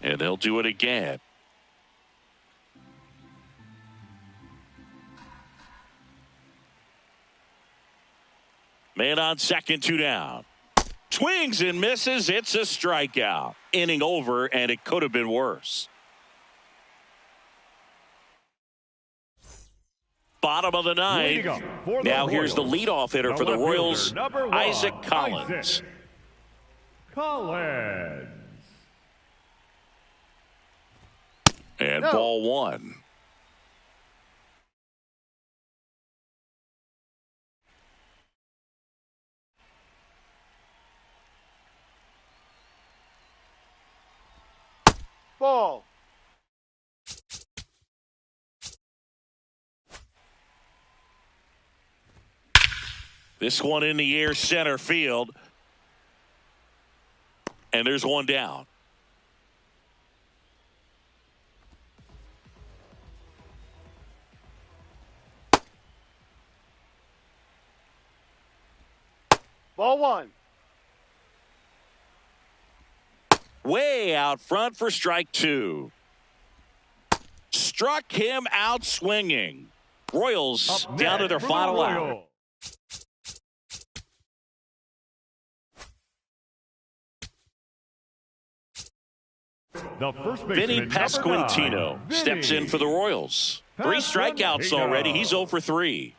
And they'll do it again. Man on second, 2 down. Swings and misses. It's a strikeout. Inning over, and it could have been worse. Bottom of the Leading ninth. up for the Now here's the Royals, leadoff hitter for the left fielder, Royals, number 1, Isaac Collins. Isaac Collins. And No. ball 1. Ball. This one in the air center field. And there's one down. Ball one. Way out front for strike two. Struck him out swinging. Royals Up down to next their for the final out. Royals, the first Vinny baseman, number 9, Pasquantino steps in for the Royals. 3 strikeouts already. He's 0 for 3.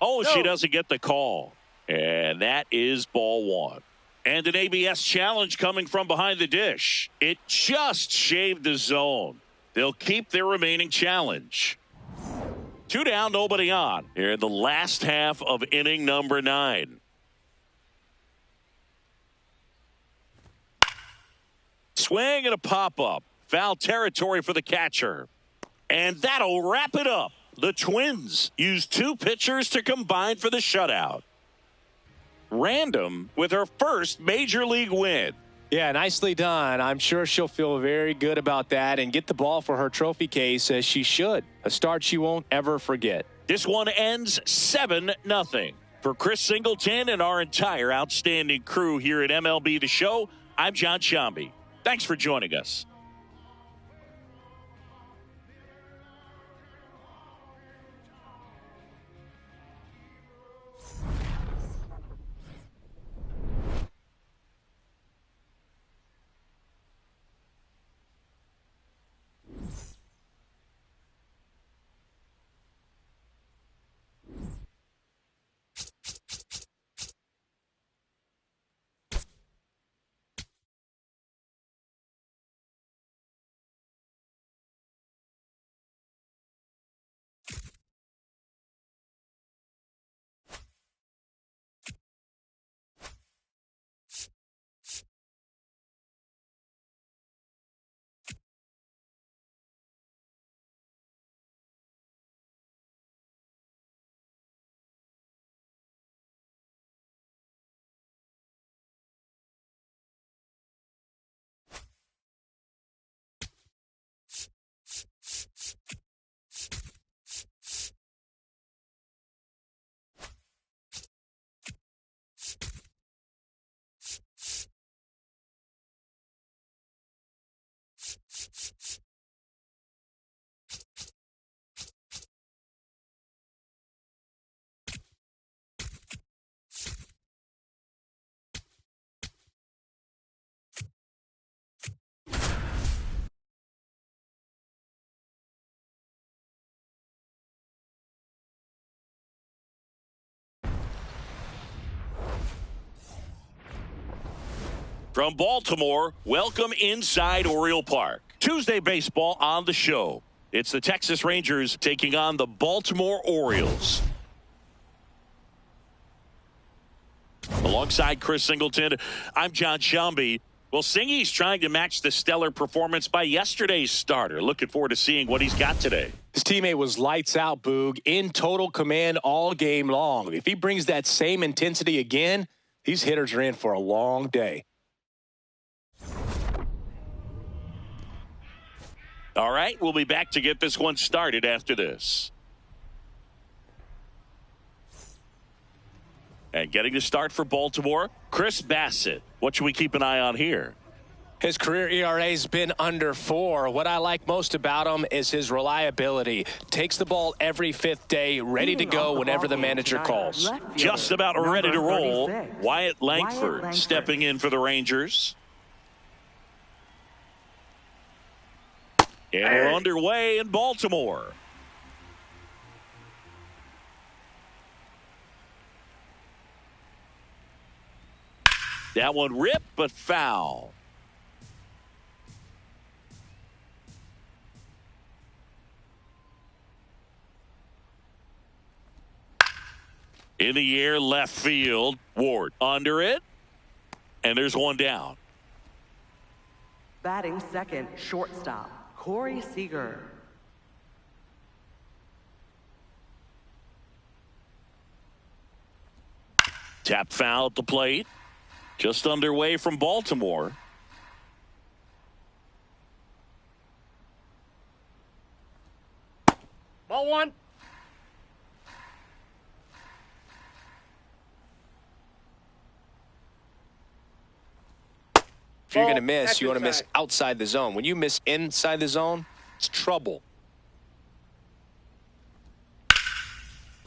Oh, she doesn't get the call. And that is ball one. And an ABS challenge coming from behind the dish. It just shaved the zone. They'll keep their remaining challenge. 2 down, nobody on. Here in the last half of inning number 9. Swing and a pop-up. Foul territory for the catcher. And that'll wrap it up. The Twins use 2 pitchers to combine for the shutout. Random with her first major league win. Yeah, nicely done. I'm sure she'll feel very good about that and get the ball for her trophy case as she should. A start she won't ever forget. This one ends 7-0. For Chris Singleton and our entire outstanding crew here at MLB The Show, I'm John Sciambi. Thanks for joining us. From Baltimore, welcome inside Oriole Park. Tuesday baseball on the show. It's the Texas Rangers taking on the Baltimore Orioles. Alongside Chris Singleton, I'm John Sciambi. Well, Singy's trying to match the stellar performance by yesterday's starter. Looking forward to seeing what he's got today. His teammate was lights out, Boog, in total command all game long. If he brings that same intensity again, these hitters are in for a long day. All right, we'll be back to get this one started after this. And getting the start for Baltimore, Chris Bassitt. What should we keep an eye on here? His career ERA's been under 4. What I like most about him is his reliability. Takes the ball every 5th day, ready to go whenever the manager calls. Just about ready to roll. Wyatt Langford stepping in for the Rangers. And we're underway in Baltimore. That one ripped, but foul. In the air, left field. Ward under it. And there's one down. Batting second, shortstop, Corey Seager. Tap foul at the plate. Just underway from Baltimore. Ball one. If you're going to miss, That's you want to miss inside. outside the zone. When you miss inside the zone, it's trouble.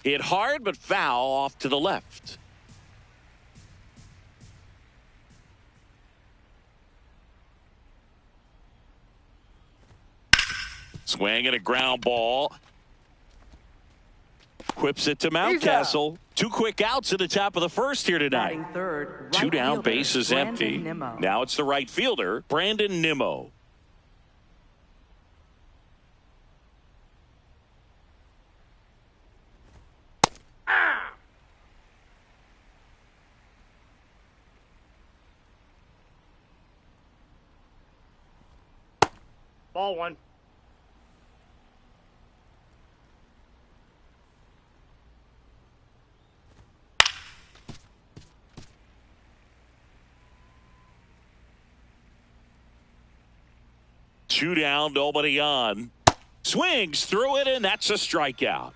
Hit hard, but foul off to the left. Swing and a ground ball. Whips it to Mountcastle. 2 quick outs at the top of the first here tonight. Batting third, 2 right down, fielder, base is Brandon empty. Nimmo. Now it's the right fielder, Brandon Nimmo. Ball one. Two down, nobody on. Swings through it, and that's a strikeout.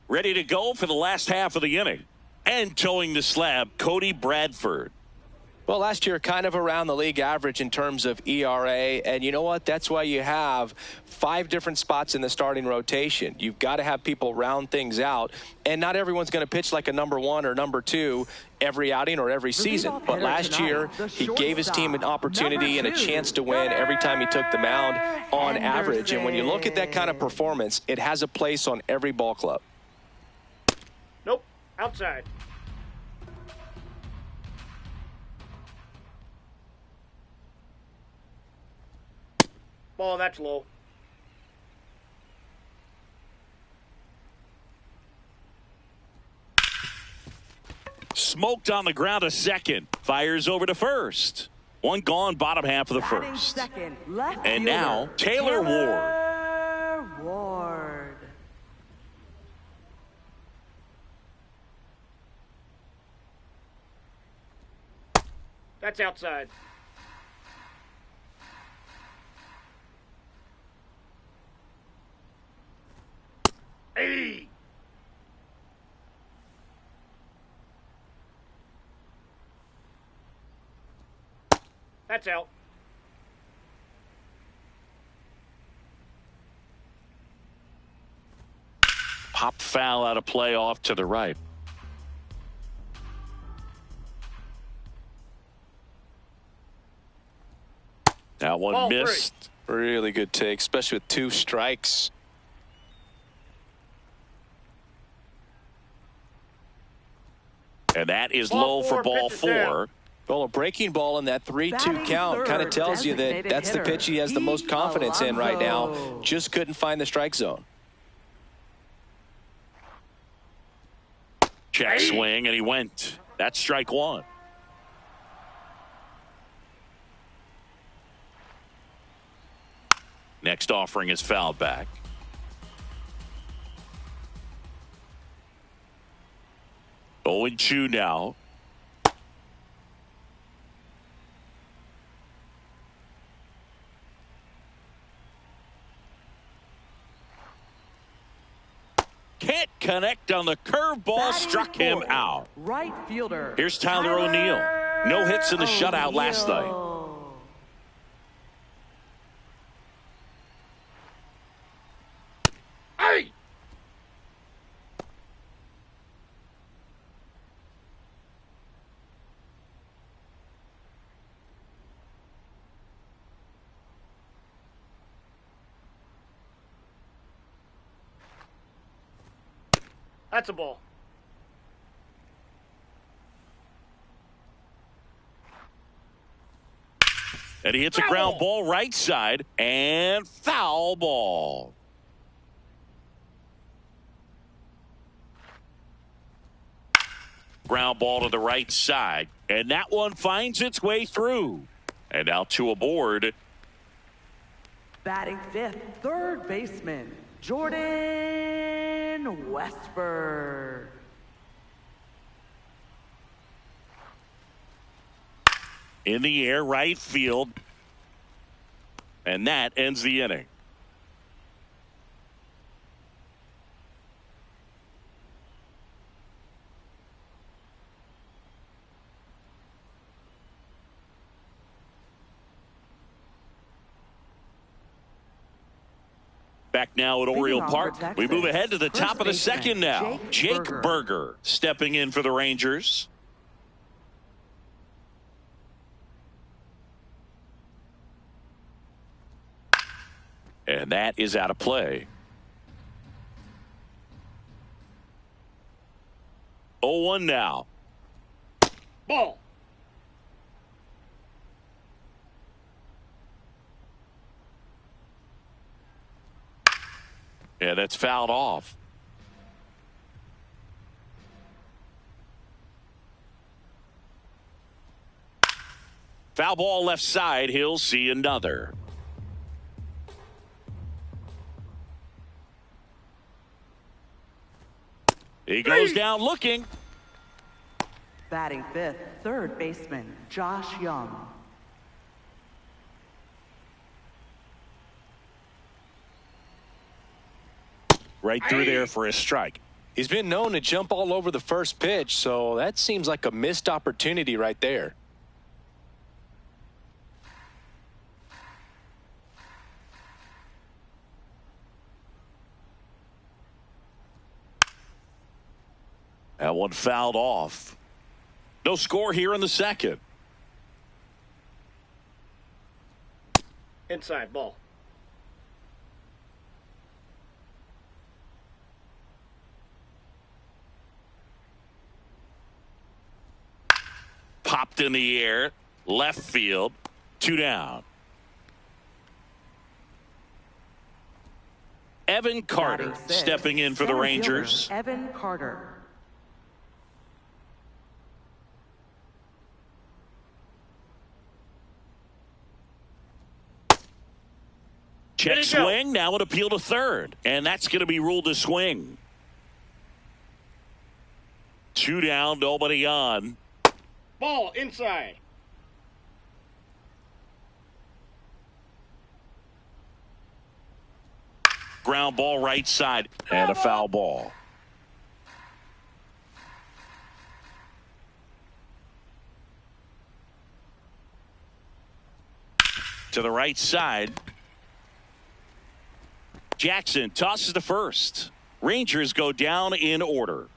Ready to go for the last half of the inning. And towing the slab, Cody Bradford. Well, last year kind of around the league average in terms of ERA, and you know what? That's why you have 5 different spots in the starting rotation. You've got to have people round things out, and not everyone's going to pitch like a number 1 or number 2 every outing or every season. But last year, he gave his team an opportunity and a chance to win every time he took the mound on average. And when you look at that kind of performance, it has a place on every ball club. Nope. Outside. Ball, that's low. Smoked on the ground to second. Fires over to first. 1 gone, bottom half of the Batting first. second, left And fielder, now, Taylor Ward. Taylor Ward. That's outside. Hey! That's out. Pop foul out of play off to the right. That one Ball missed. Really good take, especially with 2 strikes. And that is Ball low for four, ball pitches down. 4. Well, a breaking ball in that 3-2 Batting count kind of third, tells you that designated that's the hitter, pitch he has the most confidence in right now. Alonso. Just couldn't find the strike zone. Check swing, and he went. That's strike 1. Next offering is fouled back. Owen Chu now. Can't connect on the curveball, Batting struck him fourth, out. Right fielder. Here's Tyler O'Neill. No hits in the shutout last night. Hey! That's a ball. And he hits a ground ball right side and foul ball. Ground ball to the right side. And that one finds its way through. And now two aboard. Batting fifth, third baseman, Jordan Westburg. In the air, right field. And that ends the inning. Back now at Oriole Park. We move ahead to the top of the second now. Jake Burger stepping in for the Rangers. And that is out of play. 0-1 now. Ball. Yeah, that's fouled off. Foul ball left side. He'll see another. He goes down looking. Batting fifth, third baseman, Josh Young. Right through there for a strike. He's been known to jump all over the first pitch, so that seems like a missed opportunity right there. That one fouled off. No score here in the second. Inside ball. Popped in the air. Left field. 2 down. Evan Carter stepping in for the Rangers. Evan Carter. Check swing. Now an appeal to third. And that's going to be ruled a swing. 2 down, nobody on. Ball inside. Ground ball right side. And a foul ball. To the right side. Jackson tosses to first. Rangers go down in order.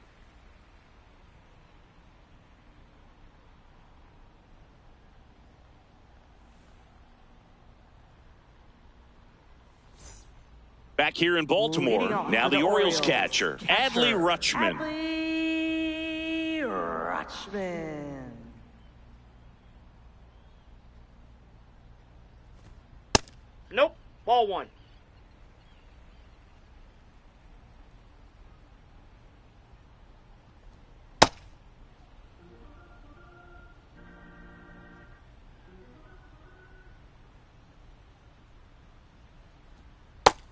Back here in Baltimore, now the Orioles catcher, Adley Rutschman. Adley Rutschman. Nope. Ball one.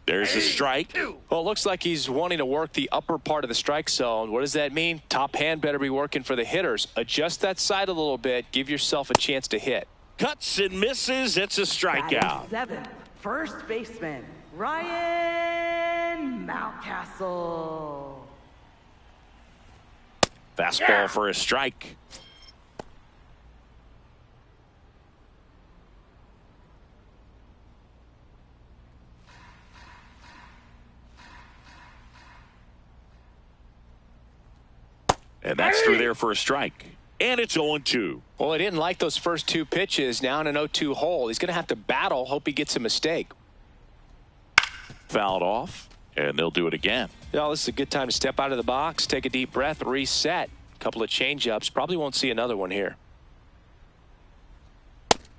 There's a strike. Well, it looks like he's wanting to work the upper part of the strike zone. What does that mean? Top hand better be working for the hitters. Adjust that side a little bit. Give yourself a chance to hit. Cuts and misses. It's a strikeout. Seventh, first baseman, Ryan Mountcastle. Fastball for a strike. And that's through there for a strike. And it's 0-2. Well, he didn't like those first 2 pitches. Now in an 0-2 hole. He's going to have to battle. Hope he gets a mistake. Fouled off. And they'll do it again. Well, this is a good time to step out of the box, take a deep breath, reset. A couple of change-ups. Probably won't see another one here.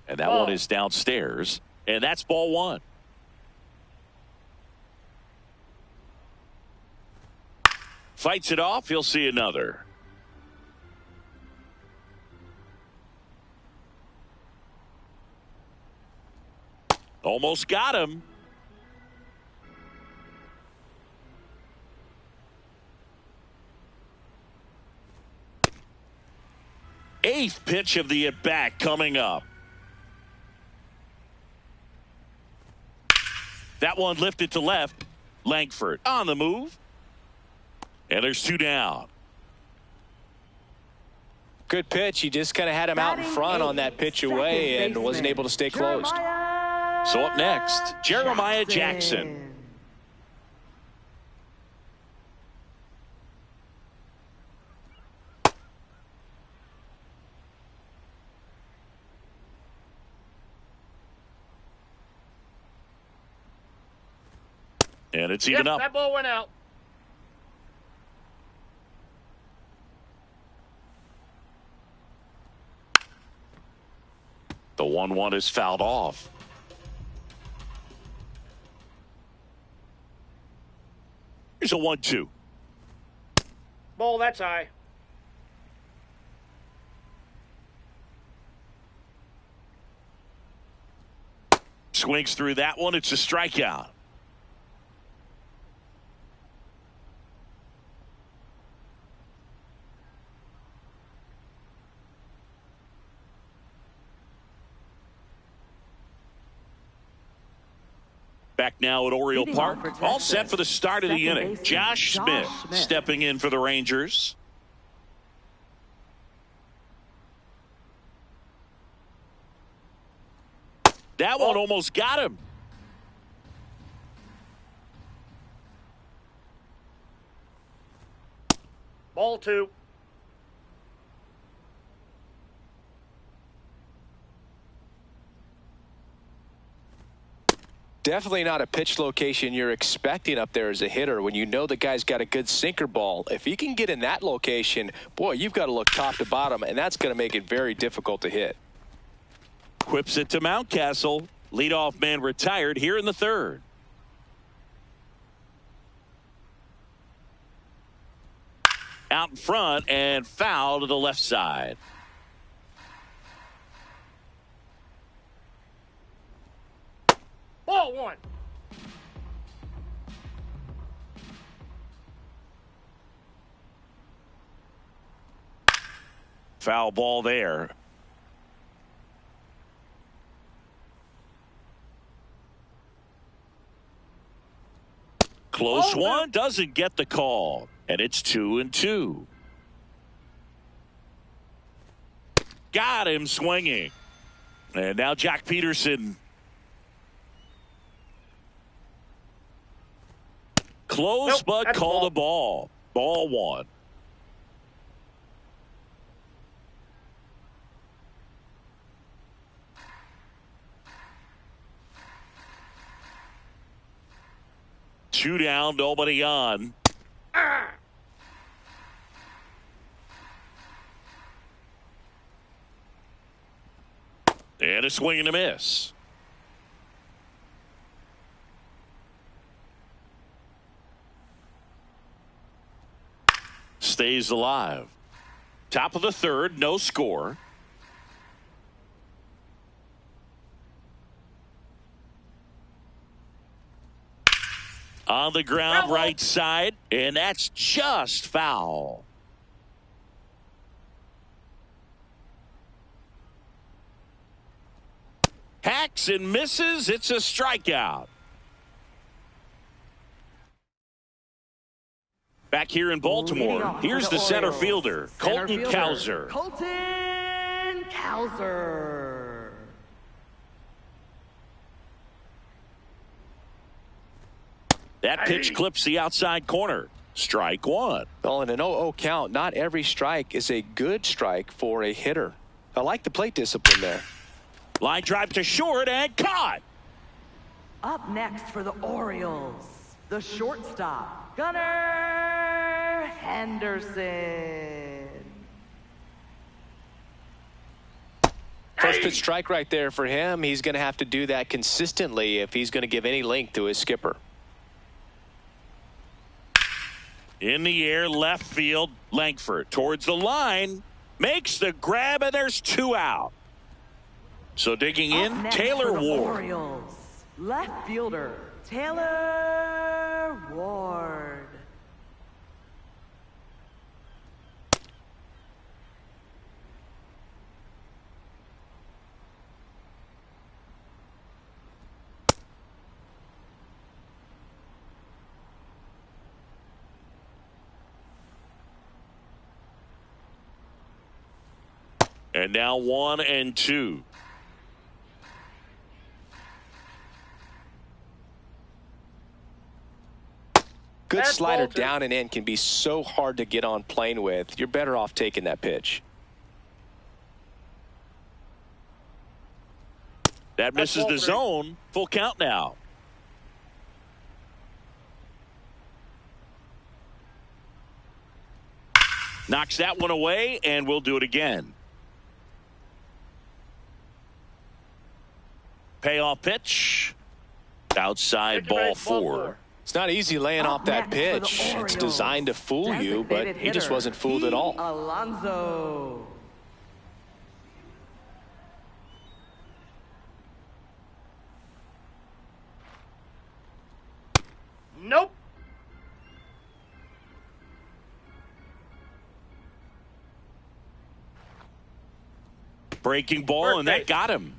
And that Ball. one is downstairs. And that's ball one. Fights it off. He'll see another. Almost got him. Eighth pitch of the at-bat coming up. That one lifted to left. Langford on the move. And there's two down. Good pitch. He just kind of had him out in front on that pitch away and wasn't able to stay closed. So up next, Jeremiah Jackson. And it's even up. That ball went out. The 1-1 is fouled off. Here's a 1-2. Ball, that's high. Swings through that one. It's a strikeout. Back now at Oriole Park. All set for the start of the inning. Josh Smith stepping in for the Rangers. That one almost got him. Ball two. Definitely not a pitch location you're expecting up there as a hitter when you know the guy's got a good sinker ball. If he can get in that location, boy, you've got to look top to bottom, and that's going to make it very difficult to hit. Quips it to Mountcastle. Leadoff man retired here in the third. Out in front and foul to the left side. Ball one. Foul ball there. Close one, doesn't get the call. And it's 2-2. Got him swinging. And now Jack Peterson. Close, but called a ball. Ball one. Two down, nobody on. And a swing and a miss. Stays alive. Top of the third, no score. On the ground, right side, and that's just foul. Hacks and misses. It's a strikeout. Back here in Baltimore, here's the center fielder, Colton Cowser. Colton Cowser. That pitch clips the outside corner. Strike one. Well, in an 0-0 count, not every strike is a good strike for a hitter. I like the plate discipline there. Line drive to short and caught. Up next for the Orioles, the shortstop, Gunnar Henderson. For first pitch strike right there for him. He's going to have to do that consistently if he's going to give any length to his skipper. In the air, left field, Langford towards the line, makes the grab, and there's 2 out. So digging in, Taylor Ward. Orioles, left fielder, Taylor Ward. And now 1-2. Good That's slider ball 2. down and in can be so hard to get on plane with. You're better off taking that pitch. That misses ball the 3. zone. Full count now. Knocks that one away, and we'll do it again. Payoff pitch. Outside ball 4. It's not easy laying off that pitch. It's designed to fool you, but he just wasn't fooled at all. Alonso. Nope. Breaking ball, and that got him.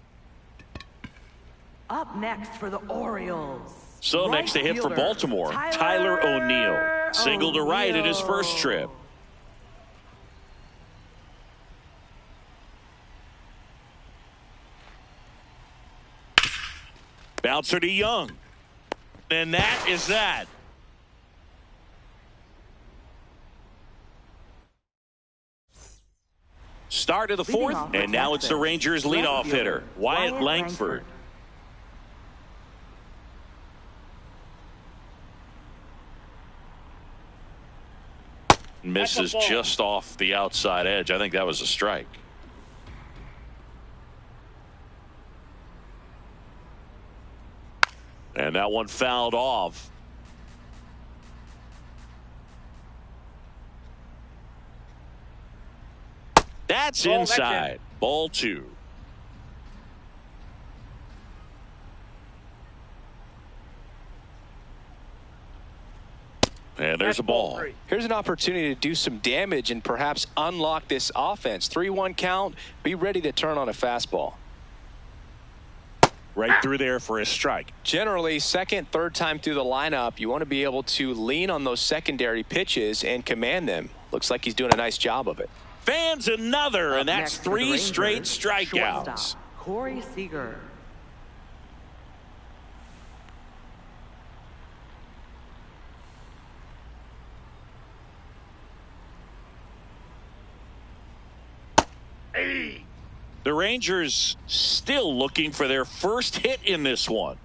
Up next for the Orioles. So right next to hit for fielder, Baltimore, Tyler O'Neill. Single to right at his first trip. Bouncer to Young. And that is that. Start of the fourth, and now it's the Rangers leadoff hitter, Wyatt Langford. Misses just off the outside edge. I think that was a strike. And that one fouled off. That's inside. Ball 2. And there's a ball. Here's an opportunity to do some damage and perhaps unlock this offense. 3-1 count. Be ready to turn on a fastball. Right through there for a strike. Generally, second, third time through the lineup, you want to be able to lean on those secondary pitches and command them. Looks like he's doing a nice job of it. Fans another, and that's Next for the 3 Rangers, straight strikeouts. shortstop, Corey Seager. The Rangers still looking for their first hit in this one.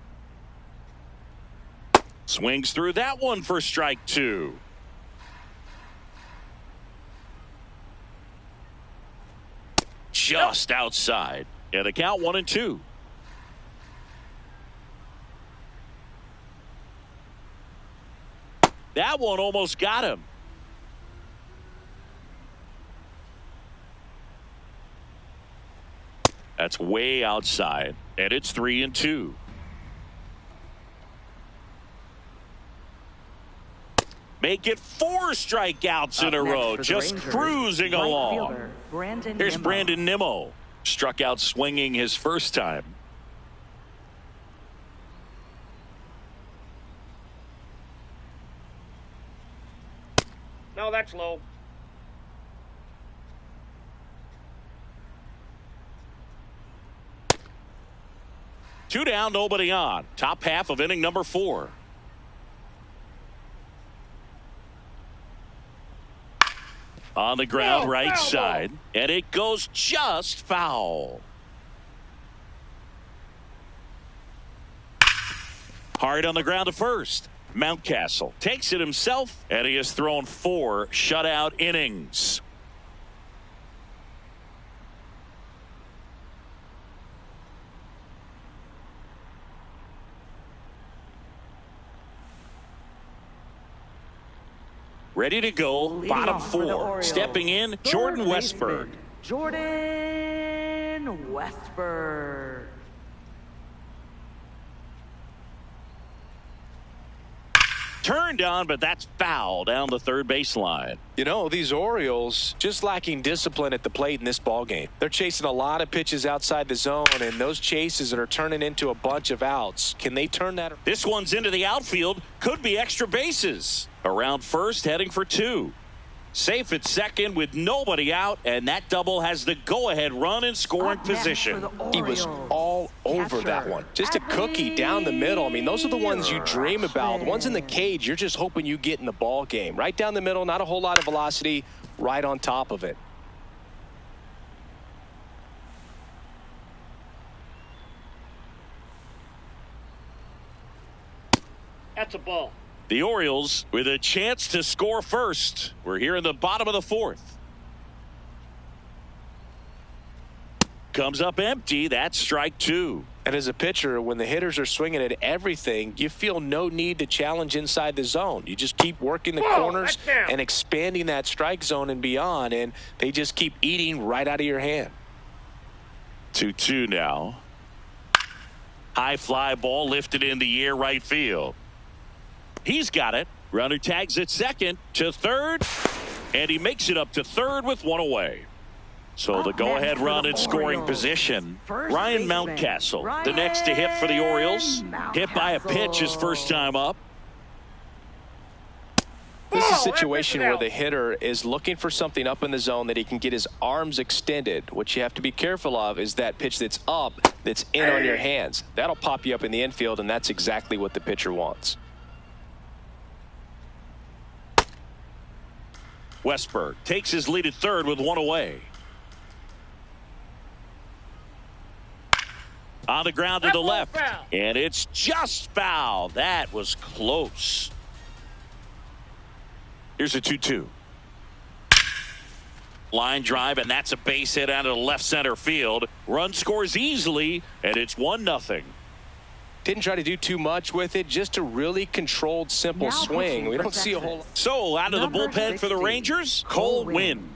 Swings through that one for strike 2. Just outside. And the count 1-2. That one almost got him. That's way outside, and it's 3-2. Make it 4 strikeouts in a row, just Rangers, cruising right along. fielder, Brandon Here's Nimmo. Brandon Nimmo. Struck out swinging his first time. No, that's low. Two down, nobody on. Top half of inning number 4. On the ground, right side. And it goes just foul. Hard on the ground to first. Mountcastle takes it himself, and he has thrown 4 shutout innings. Ready to go, Leading bottom off for the 4. Orioles, Stepping in, third Jordan baseman, Westburg. Jordan Westburg. Turned on, but that's foul down the third baseline. You know, these Orioles just lacking discipline at the plate in this ballgame. They're chasing a lot of pitches outside the zone, and those chases that are turning into a bunch of outs. Can they turn that? This one's into the outfield. Could be extra bases. Around first, heading for 2. Safe at second with nobody out, and that double has the go-ahead run in scoring Up next position. for the He was Orioles, all over that catcher, one. Just a cookie down the middle. I mean, those are the ones you dream about. The ones in the cage, you're just hoping you get in the ball game. Right down the middle, not a whole lot of velocity, right on top of it. That's a ball. The Orioles with a chance to score first. We're here in the bottom of the 4th. Comes up empty. That's strike 2. And as a pitcher, when the hitters are swinging at everything, you feel no need to challenge inside the zone. You just keep working the corners and expanding that strike zone and beyond, and they just keep eating right out of your hand. 2-2 now. High fly ball lifted in the air right field. He's got it. Runner tags at second to third, and he makes it up to third with 1 away. So the go-ahead run in scoring position. Ryan Mountcastle, the next to hit for the Orioles. Hit by a pitch his first time up. This is a situation where the hitter is looking for something up in the zone that he can get his arms extended. What you have to be careful of is that pitch that's up, that's in on your hands. That'll pop you up in the infield, and that's exactly what the pitcher wants. Westburg takes his lead at third with 1 away. On the ground to the left, and it's just foul. That was close. Here's a 2-2. Line drive, and that's a base hit out of the left center field. Run scores easily, and it's 1-0. Didn't try to do too much with it, just a really controlled, simple swing. We don't see a whole lot. So out of the bullpen for the Rangers, Cole Winn.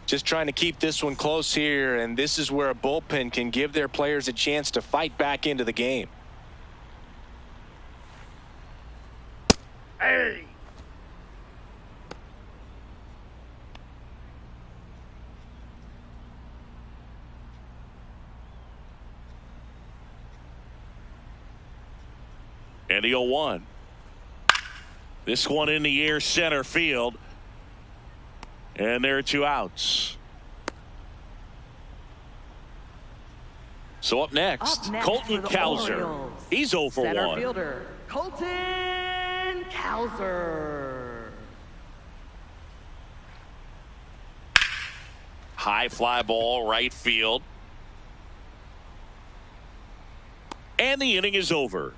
Just trying to keep this one close here, and this is where a bullpen can give their players a chance to fight back into the game. Hey! And the 0-1. This one in the air center field. And there are 2 outs. So up next Colton Cowser. He's 0 for 1. Center fielder, Colton Cowser. High fly ball right field. And the inning is over.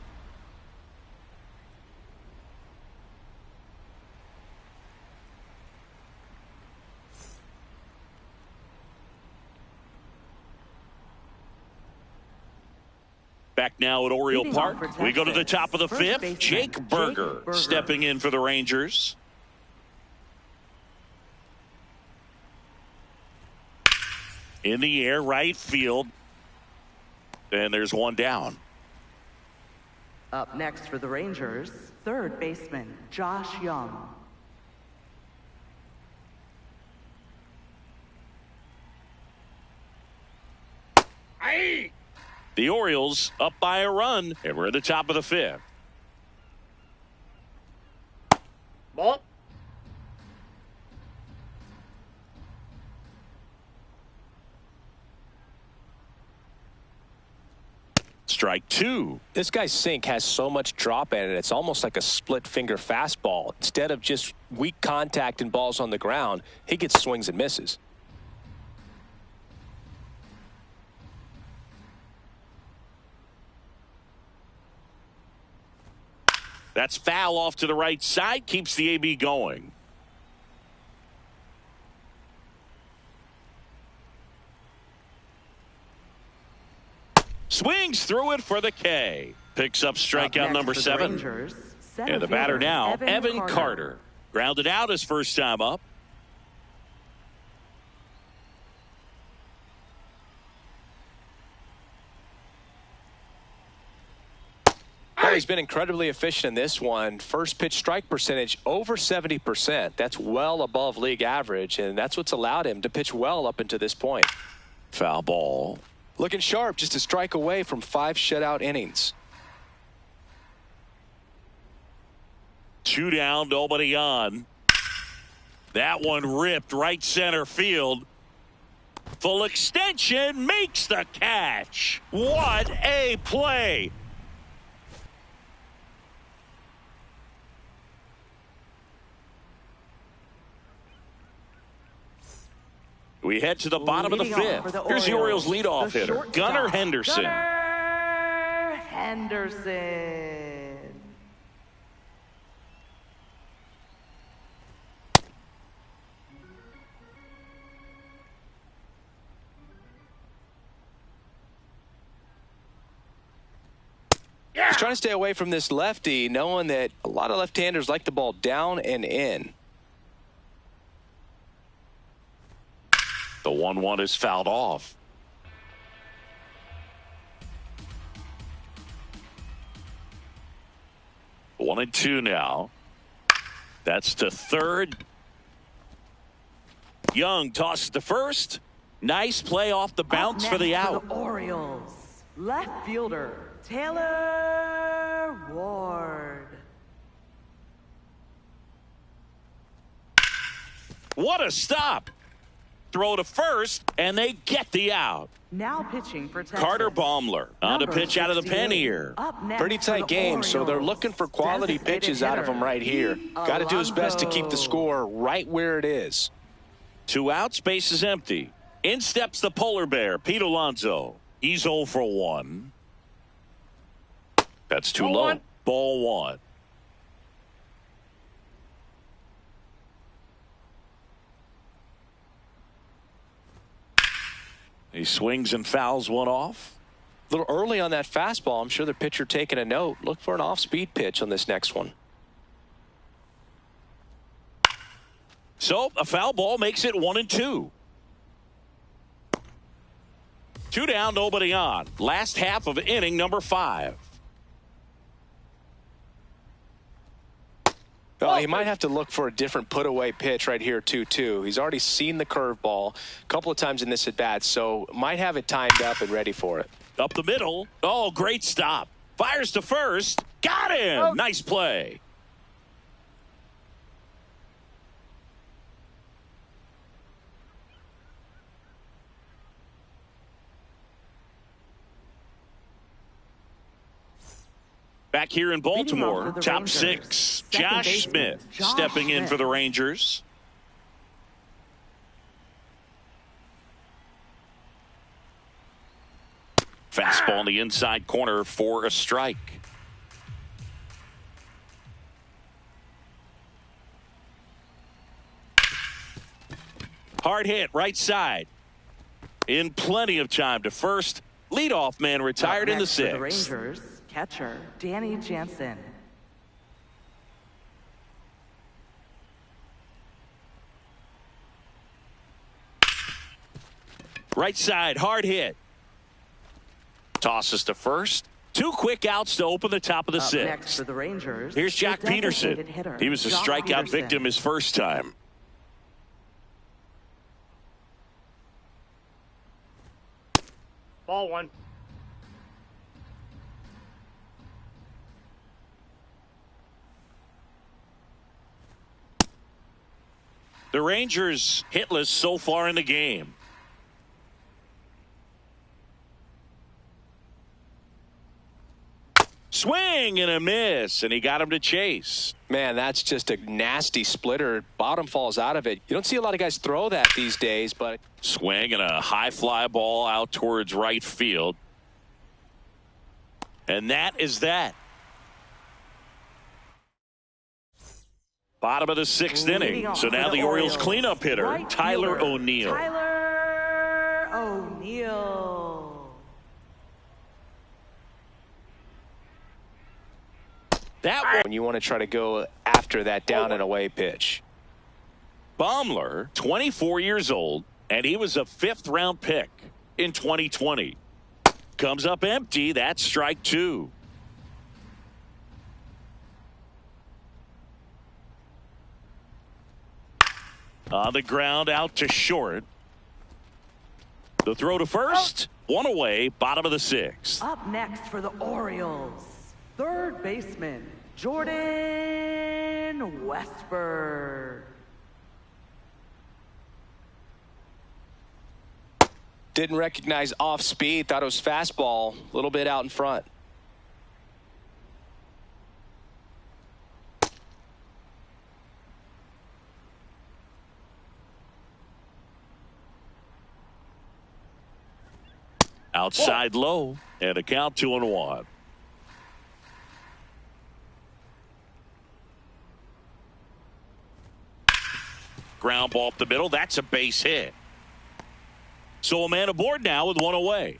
Back now at Oriole Park. We go to the top of the 5th. Jake Burger stepping in for the Rangers. In the air, right field. And there's 1 down. Up next for the Rangers, third baseman, Josh Young. Aye! The Orioles up by a run, and we're at the top of the 5th. Ball. Strike 2. This guy's sink has so much drop in it, it's almost like a split finger fastball. Instead of just weak contact and balls on the ground, he gets swings and misses. That's foul off to the right side, keeps the AB going. Swings through it for the K. Picks up strikeout number 7. Rangers, and the batter now, Evan Carter. Grounded out his first time up. Well, he's been incredibly efficient in this one. First pitch strike percentage over 70%. That's well above league average, and that's what's allowed him to pitch well up until this point. Foul ball. Looking sharp, just a strike away from 5 shutout innings. 2 down, nobody on. That one ripped right center field. Full extension, makes the catch. What a play. We head to the bottom of the 5th. Here's the Orioles leadoff hitter, Gunnar Henderson. Gunnar Henderson. He's trying to stay away from this lefty, knowing that a lot of left-handers like the ball down and in. The 1-1 is fouled off. One and two now. That's to third. Young tosses to first. Nice play off the bounce for the out. For the Orioles, left fielder Taylor Ward. What a stop. Throw to first, and they get the out. Now pitching for Texas, Carter Baumler on to pitch out of the pen here. Pretty tight game, so they're looking for quality pitches out of him right here. Got to do his best to keep the score right where it is. 2 outs, base is empty. In steps the polar bear, Pete Alonso. He's 0 for 1. That's too low. Ball 1. He swings and fouls one off. A little early on that fastball. I'm sure the pitcher taking a note. Look for an off-speed pitch on this next one. So a foul ball makes it 1 and 2. 2 down, nobody on. Last half of inning number 5. Well, he might have to look for a different put-away pitch right here, 2-2. He's already seen the curveball a couple of times in this at-bat, so might have it timed up and ready for it. Up the middle. Oh, great stop. Fires to first. Got him. Oh. Nice play. Back here in Baltimore, top Rangers. 6, Josh Smith stepping in for the Rangers. Fastball in the inside corner for a strike. Hard hit, right side. In plenty of time to first. Leadoff man retired in the 6th. The Rangers. Catcher, Danny Jansen. Right side, hard hit. Tosses to first. 2 quick outs to open the top of the 6th. Next for the Rangers. Here's Jack Peterson. He was a strikeout victim his first time. Ball 1. The Rangers hitless so far in the game. Swing and a miss, and he got him to chase. Man, that's just a nasty splitter. Bottom falls out of it. You don't see a lot of guys throw that these days, but... Swing and a high fly ball out towards right field. And that is that. Bottom of the 6th inning. So now the Orioles cleanup hitter, right Tyler O'Neill. Tyler O'Neill. That one, when you want to try to go after after that down and away pitch. Baumler, 24 years old, and he was a 5th-round pick in 2020. Comes up empty. That's strike 2. On the ground, out to short. The throw to first. One away, bottom of the 6th. Up next for the Orioles, third baseman, Jordan Westburg. Didn't recognize off speed. Thought it was fastball. A little bit out in front. Outside low, and a count 2-1. Ground ball up the middle. That's a base hit. So a man aboard now with one away.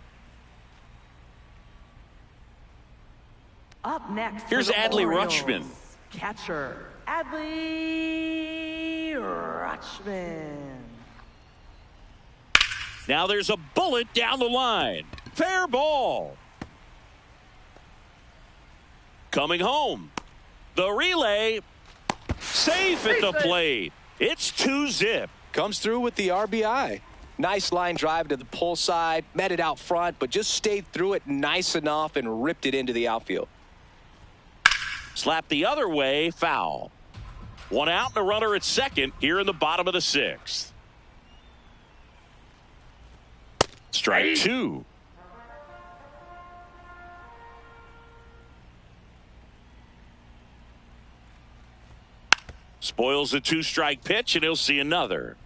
Up next, here's for the Adley Orioles, Rutschman. Catcher, Adley Rutschman. Now there's a bullet down the line. Fair ball. Coming home. The relay. Safe at the plate. It's 2-zip. Comes through with the RBI. Nice line drive to the pull side. Met it out front, but just stayed through it nice enough and ripped it into the outfield. Slap the other way. Foul. One out and a runner at second here in the bottom of the 6th. Strike 2. Spoils the 2-strike pitch, and he'll see another.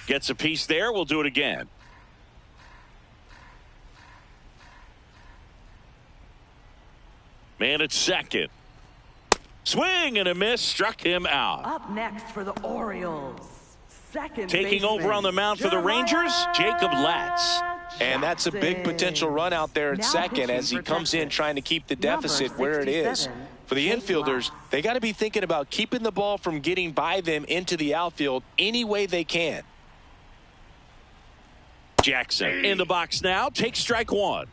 Gets a piece there. We'll do it again. Man at second. Swing and a miss. Struck him out. Up next for the Orioles, second Taking baseman, over on the mound for the Rangers, Jacob Latz. And that's a big potential run out there at Now second pitching as he for comes in Texas. trying to keep the Number deficit where it is. 67, For the Jake infielders, Latz. they got to be thinking about keeping the ball from getting by them into the outfield any way they can. Jackson in the box now. Takes strike 1.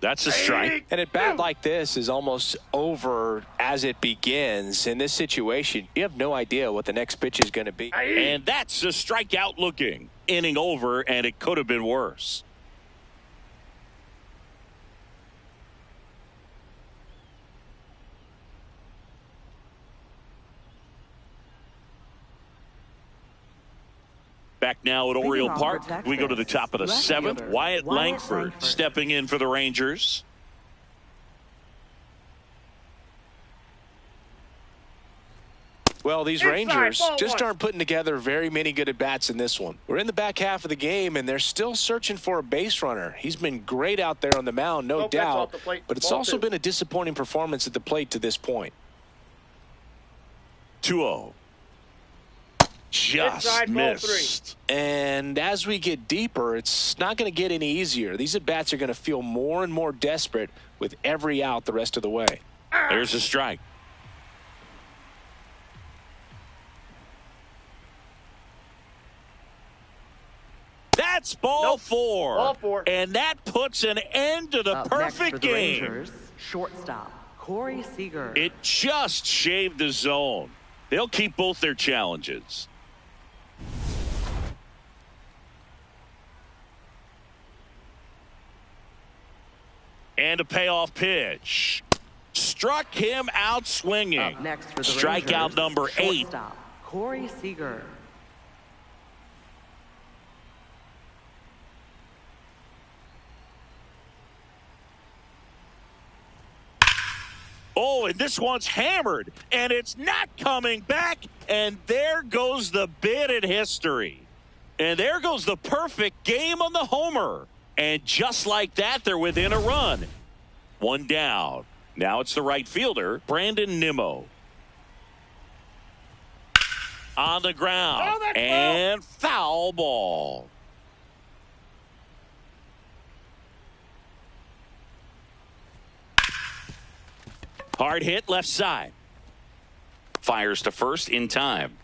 That's a strike. And at bat like this is almost over as it begins. In this situation, you have no idea what the next pitch is going to be. And that's a strikeout looking. Inning over, and it could have been worse. Back now at Oriole on Park, for Texas, we go to the top of the left 7th. fielder, Wyatt Wyatt Langford Langford. stepping in for the Rangers. Well, these Inside, Rangers ball just one. aren't putting together very many good at-bats in this one. We're in the back half of the game, and they're still searching for a base runner. He's been great out there on the mound, no Nope, that's doubt, off the plate. but it's Ball also 2. been a disappointing performance at the plate to this point. 2-0. Just Inside, ball 3. missed. And as we get deeper, it's not going to get any easier. These at-bats are going to feel more and more desperate with every out the rest of the way. There's a strike. That's ball Nope. 4. Ball 4. And that puts an end to the Up next for perfect the game. Rangers, shortstop, Corey Seager. It just shaved the zone. They'll keep both their challenges. And a payoff pitch. Struck him out swinging. Up next for the Strikeout Rangers, number 8. shortstop, Corey Seager. Oh, and this one's hammered, and it's not coming back. And there goes the bid in history. And there goes the perfect game on the homer. And just like that, they're within a run. One down. Now it's the right fielder, Brandon Nimmo. On the ground. Oh, that's and foul ball. Hard hit left side. Fires to first in time.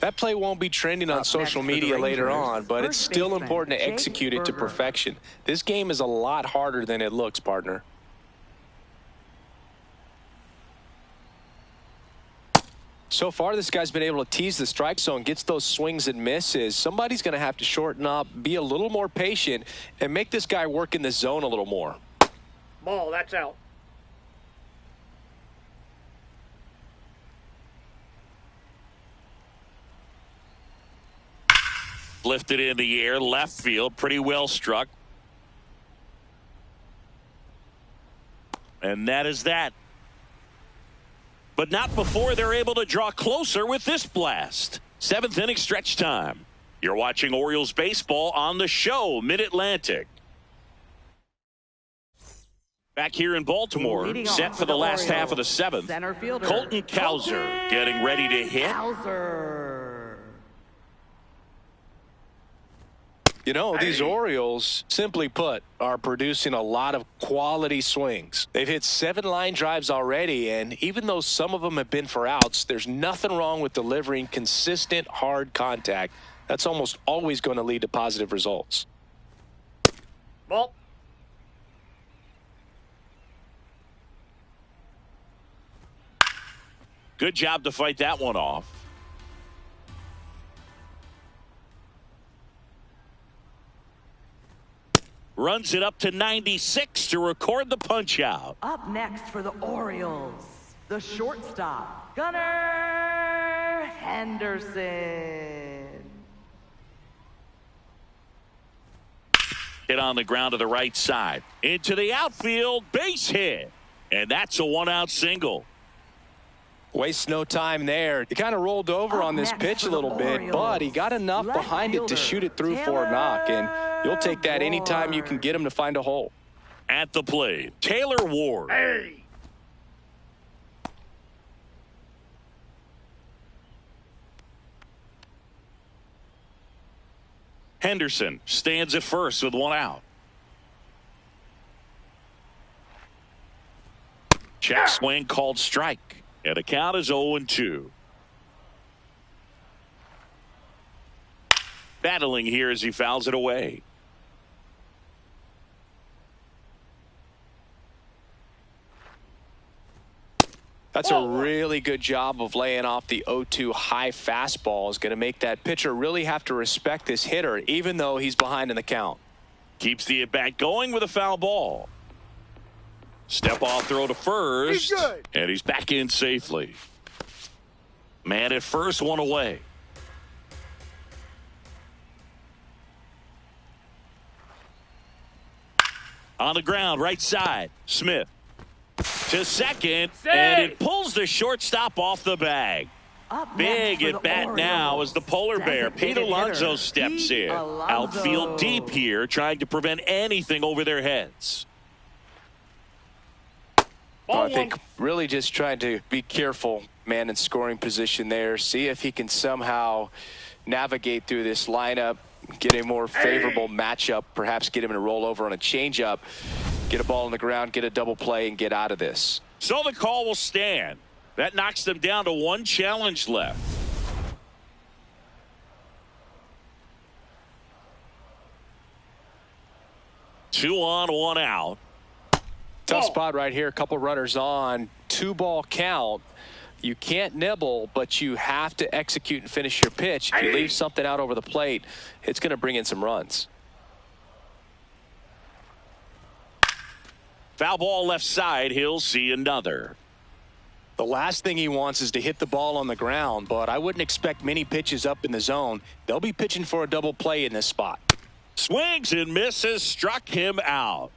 That play won't be trending on social media later on, but it's still important to execute it to perfection. This game is a lot harder than it looks, partner. So far, this guy's been able to tease the strike zone, gets those swings and misses. Somebody's going to have to shorten up, be a little more patient, and make this guy work in the zone a little more. Ball, that's out. Lifted in the air, left field, pretty well struck. And that is that. But not before they're able to draw closer with this blast. 7th inning stretch time. You're watching Orioles baseball on the show, Mid-Atlantic. Back here in Baltimore, set for the last half of the 7th. Center fielder, Colton Cowser getting ready to hit. Cowser. You know, these Orioles, simply put, are producing a lot of quality swings. They've hit 7 line drives already, and even though some of them have been for outs, there's nothing wrong with delivering consistent, hard contact. That's almost always going to lead to positive results. Ball. Good job to fight that one off. Runs it up to 96 to record the punch out. Up next for the Orioles, the shortstop, Gunnar Henderson. Hit on the ground to the right side. Into the outfield, base hit. And that's a 1-out single. Waste no time there. He kind of rolled over on this pitch a little bit, but he got enough behind it to shoot it through for a knock, and you'll take that anytime you can get him to find a hole. At the plate, Taylor Ward. Hey. Henderson stands at first with 1 out. Check swing called strike. And the count is 0-2. Battling here as he fouls it away. That's a really good job of laying off the 0-2 high fastball. Is going to make that pitcher really have to respect this hitter, even though he's behind in the count. Keeps the at-bat going with a foul ball. Step off throw to first. And he's back in safely. Man at first, 1 away. On the ground, right side. Smith to second, and it pulls the shortstop off the bag. Big at bat now as the polar bear, Pete Alonso, steps in. Outfield deep here, trying to prevent anything over their heads. I think really just trying to be careful, man, in scoring position there. See if he can somehow navigate through this lineup, get a more favorable matchup, perhaps get him to roll over on a changeup, get a ball on the ground, get a double play, and get out of this. So the call will stand. That knocks them down to 1 challenge left. Two on, 1 out. Tough spot right here. A couple runners on. 2-ball count. You can't nibble, but you have to execute and finish your pitch. If you leave something out over the plate, it's going to bring in some runs. Foul ball left side. He'll see another. The last thing he wants is to hit the ball on the ground, but I wouldn't expect many pitches up in the zone. They'll be pitching for a double play in this spot. Swings and misses, struck him out.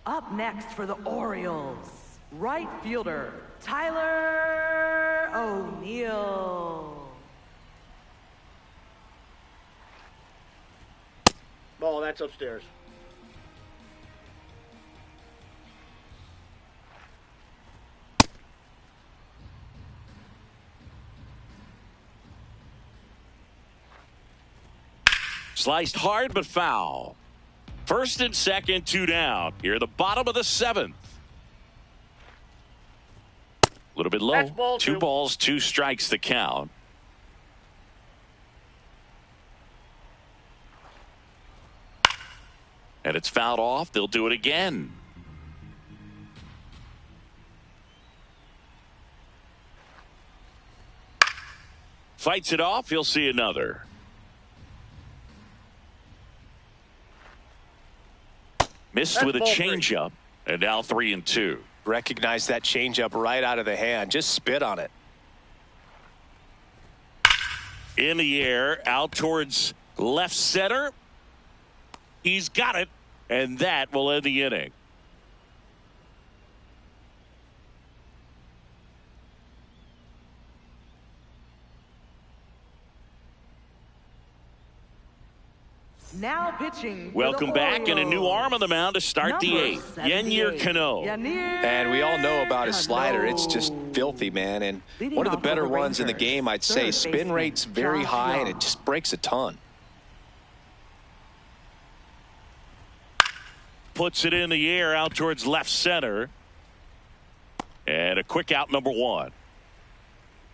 Up next for the Orioles, right fielder, Tyler O'Neill. Ball, that's upstairs. Sliced hard but foul. First and second, 2 down. Here at the bottom of the 7th. A little bit low. That's ball 2 2. balls, 2 strikes the count. And it's fouled off. They'll do it again. Fights it off. He'll see another. Missed That's with a ball 3. changeup. And now 3-2. Recognize that changeup right out of the hand. Just spit on it. In the air, out towards left center. He's got it, and that will end the inning. Now pitching. for Welcome the back, and a new Orioles. arm on the mound to start the Number 8th. 78, Yennier Cano. Yennier And we all know about his slider. It's Cano. just filthy, man. And Leading one of the off for better the ones in the Rangers, game, I'd say. third Spin baseman, rate's very Josh high, and Young. it just breaks a ton. Puts it in the air out towards left center. And a quick out, number 1.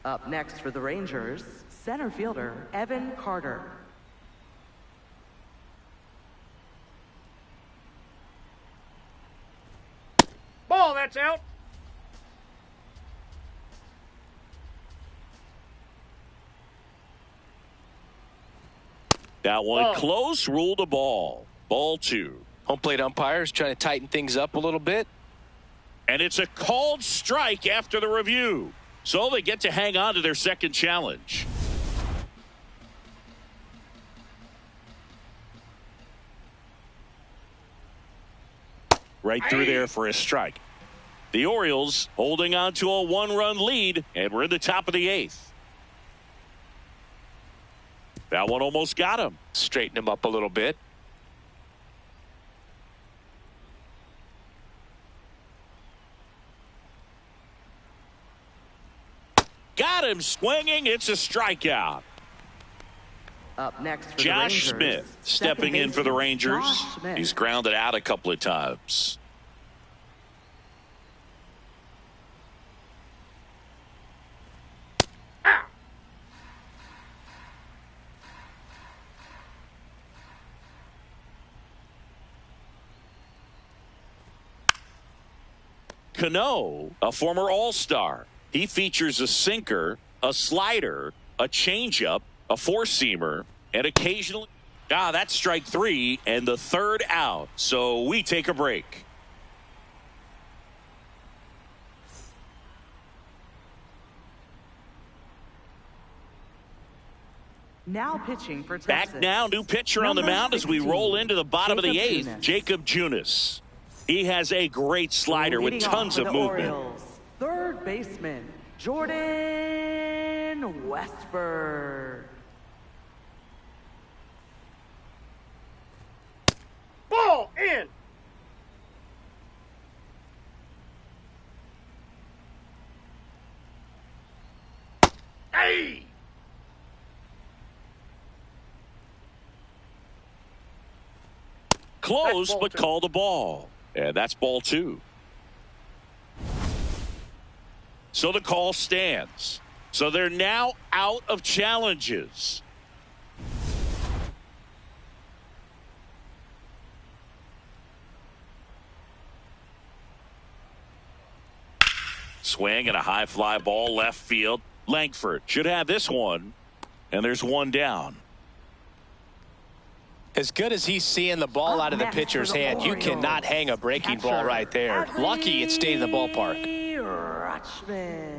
Up next for the Rangers, center fielder Evan Carter. Ball, that's out. That one Ball. close, ruled a ball. Ball 2. Home plate umpires trying to tighten things up a little bit. And it's a called strike after the review. So they get to hang on to their second challenge. Right through there for a strike. The Orioles holding on to a 1-run lead, and we're in the top of the 8th. That one almost got him. Straighten him up a little bit. Got him swinging. It's a strikeout. Up next for the Josh Rangers, Smith second stepping in for the baseman, Rangers. Josh Smith. He's grounded out a couple of times. Cano, a former All-Star. He features a sinker, a slider, a changeup, a four-seamer, and occasionally... that's strike 3 and the 3rd out. So we take a break. Now pitching for Texas. Back now, new pitcher on the Number mound as we 16, roll into the bottom of the Jacob 8th. Junis. Jacob Junis. He has a great slider with Leading tons off of for the movement. Orioles, third baseman Jordan Westberg. Ball in. Hey! Close, That's ball but 2. call the ball. And that's ball 2. So the call stands. So they're now out of challenges. Swing and a high fly ball left field. Langford should have this one. And there's one down. As good as he's seeing the ball Up out of the next pitcher's for the hand, you Orioles, cannot hang a breaking ball catcher, right there. Adley Lucky it stayed in the ballpark. Rutschman.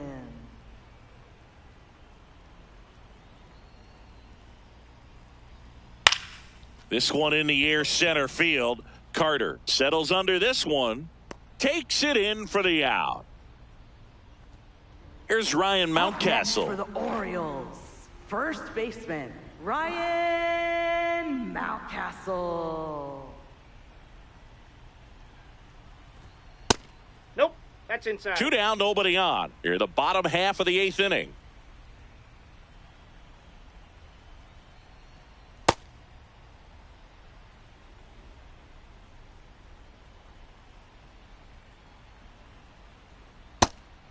This one in the air center field. Carter settles under this one. Takes it in for the out. Here's Ryan Up next for Mountcastle. the Orioles, first baseman Ryan Mountcastle. Nope, that's inside. 2 down, nobody on. Here, the bottom half of the 8th inning.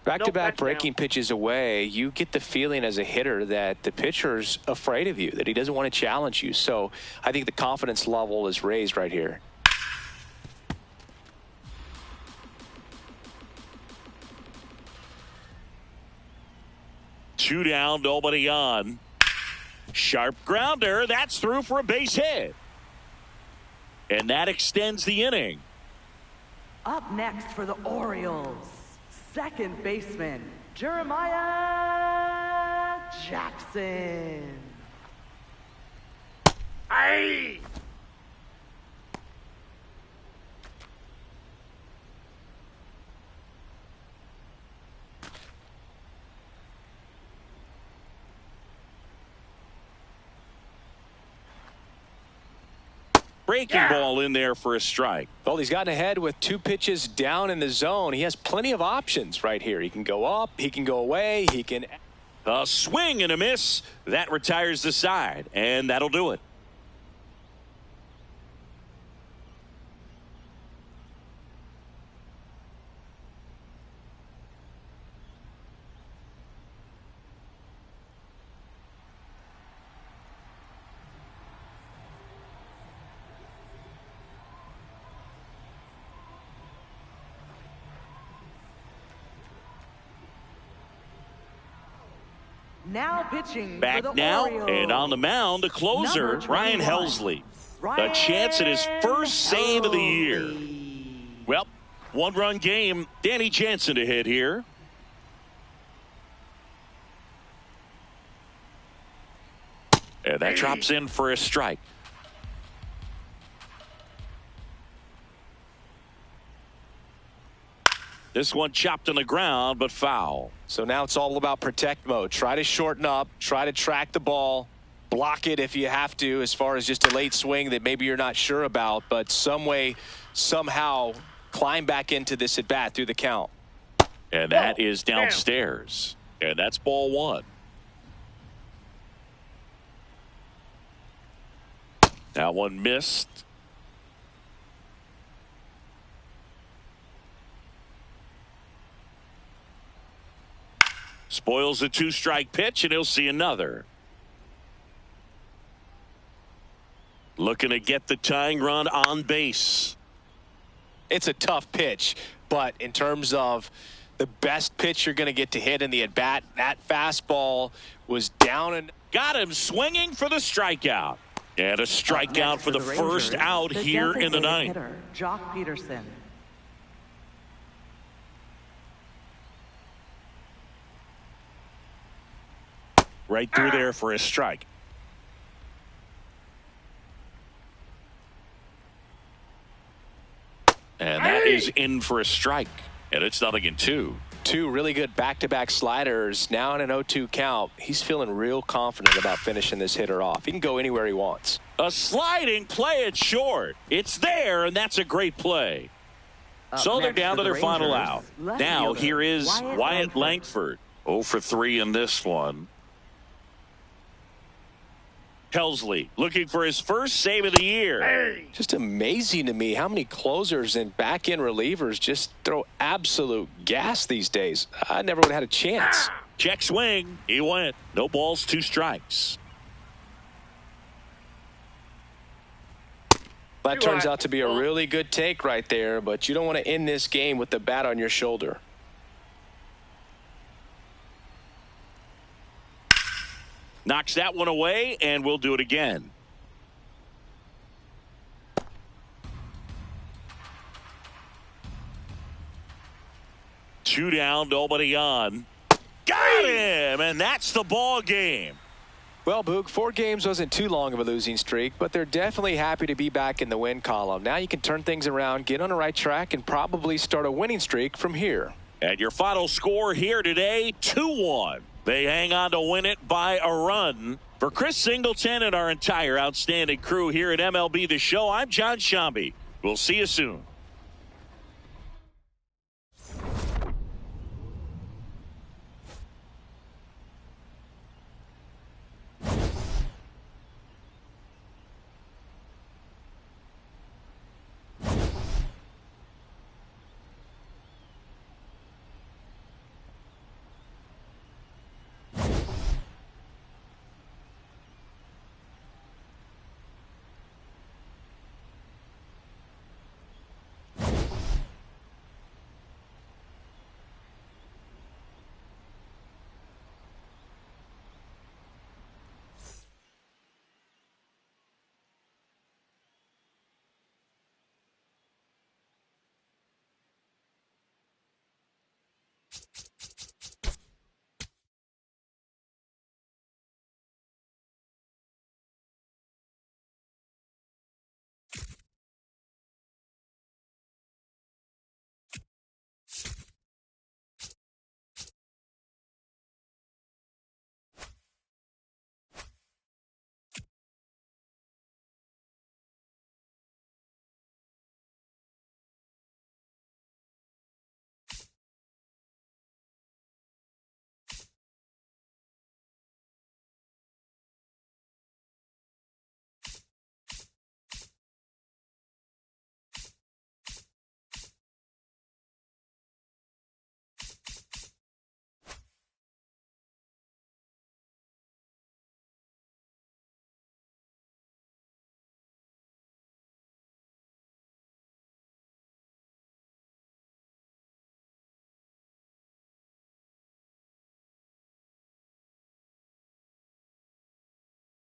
Back-to-back Nope, that's breaking down. pitches away, you get the feeling as a hitter that the pitcher's afraid of you, that he doesn't want to challenge you. So I think the confidence level is raised right here. Two down, nobody on. Sharp grounder. That's through for a base hit. And that extends the inning. Up next for the Orioles, second baseman, Jeremiah Jackson. Aye! Breaking ball in there for a strike. Well, he's gotten ahead with 2 pitches down in the zone. He has plenty of options right here. He can go up, he can go away, he can... A swing and a miss. That retires the side, and that'll do it. Now pitching Back for the now, Orioles. and on the mound, the closer, Number Ryan 21, Helsley. Ryan A chance at his first save of the year. Helsley. Well, one-run game. Danny Jansen to hit here. And that drops in for a strike. This one chopped on the ground, but foul. So now it's all about protect mode. Try to shorten up, try to track the ball, block it if you have to, as far as just a late swing that maybe you're not sure about, but some way, somehow climb back into this at bat through the count. And that is downstairs. And that's ball 1. That one missed. Spoils a 2-strike pitch, and he'll see another. Looking to get the tying run on base. It's a tough pitch, but in terms of the best pitch you're going to get to hit in the at-bat, that fastball was down and Got him swinging for the strikeout. And a Up strikeout next for the Rangers, first out the here in the designated ninth. hitter, Jock Peterson. Right through there for a strike. And that is in for a strike. And it's 0-2. 2 really good back-to-back sliders. Now in an 0-2 count. He's feeling real confident about finishing this hitter off. He can go anywhere he wants. A sliding play it short. It's there, and that's a great play. So they're next down for to the their final Rangers, out. left Now fielder, here is Wyatt Langford. Langford. 0 for 3 in this one. Helsley looking for his first save of the year. Just amazing to me how many closers and back-end relievers just throw absolute gas these days. I never would have had a chance. Check swing. He went. No balls, 2 strikes. That turns out to be a really good take right there, but you don't want to end this game with the bat on your shoulder. Knocks that one away, and we'll do it again. Two down, nobody on. Got him, and that's the ball game. Well, Boog, 4 games wasn't too long of a losing streak, but they're definitely happy to be back in the win column. Now you can turn things around, get on the right track, and probably start a winning streak from here. And your final score here today, 2-1. They hang on to win it by a run. For Chris Singleton and our entire outstanding crew here at MLB The Show, I'm John Shambi. We'll see you soon.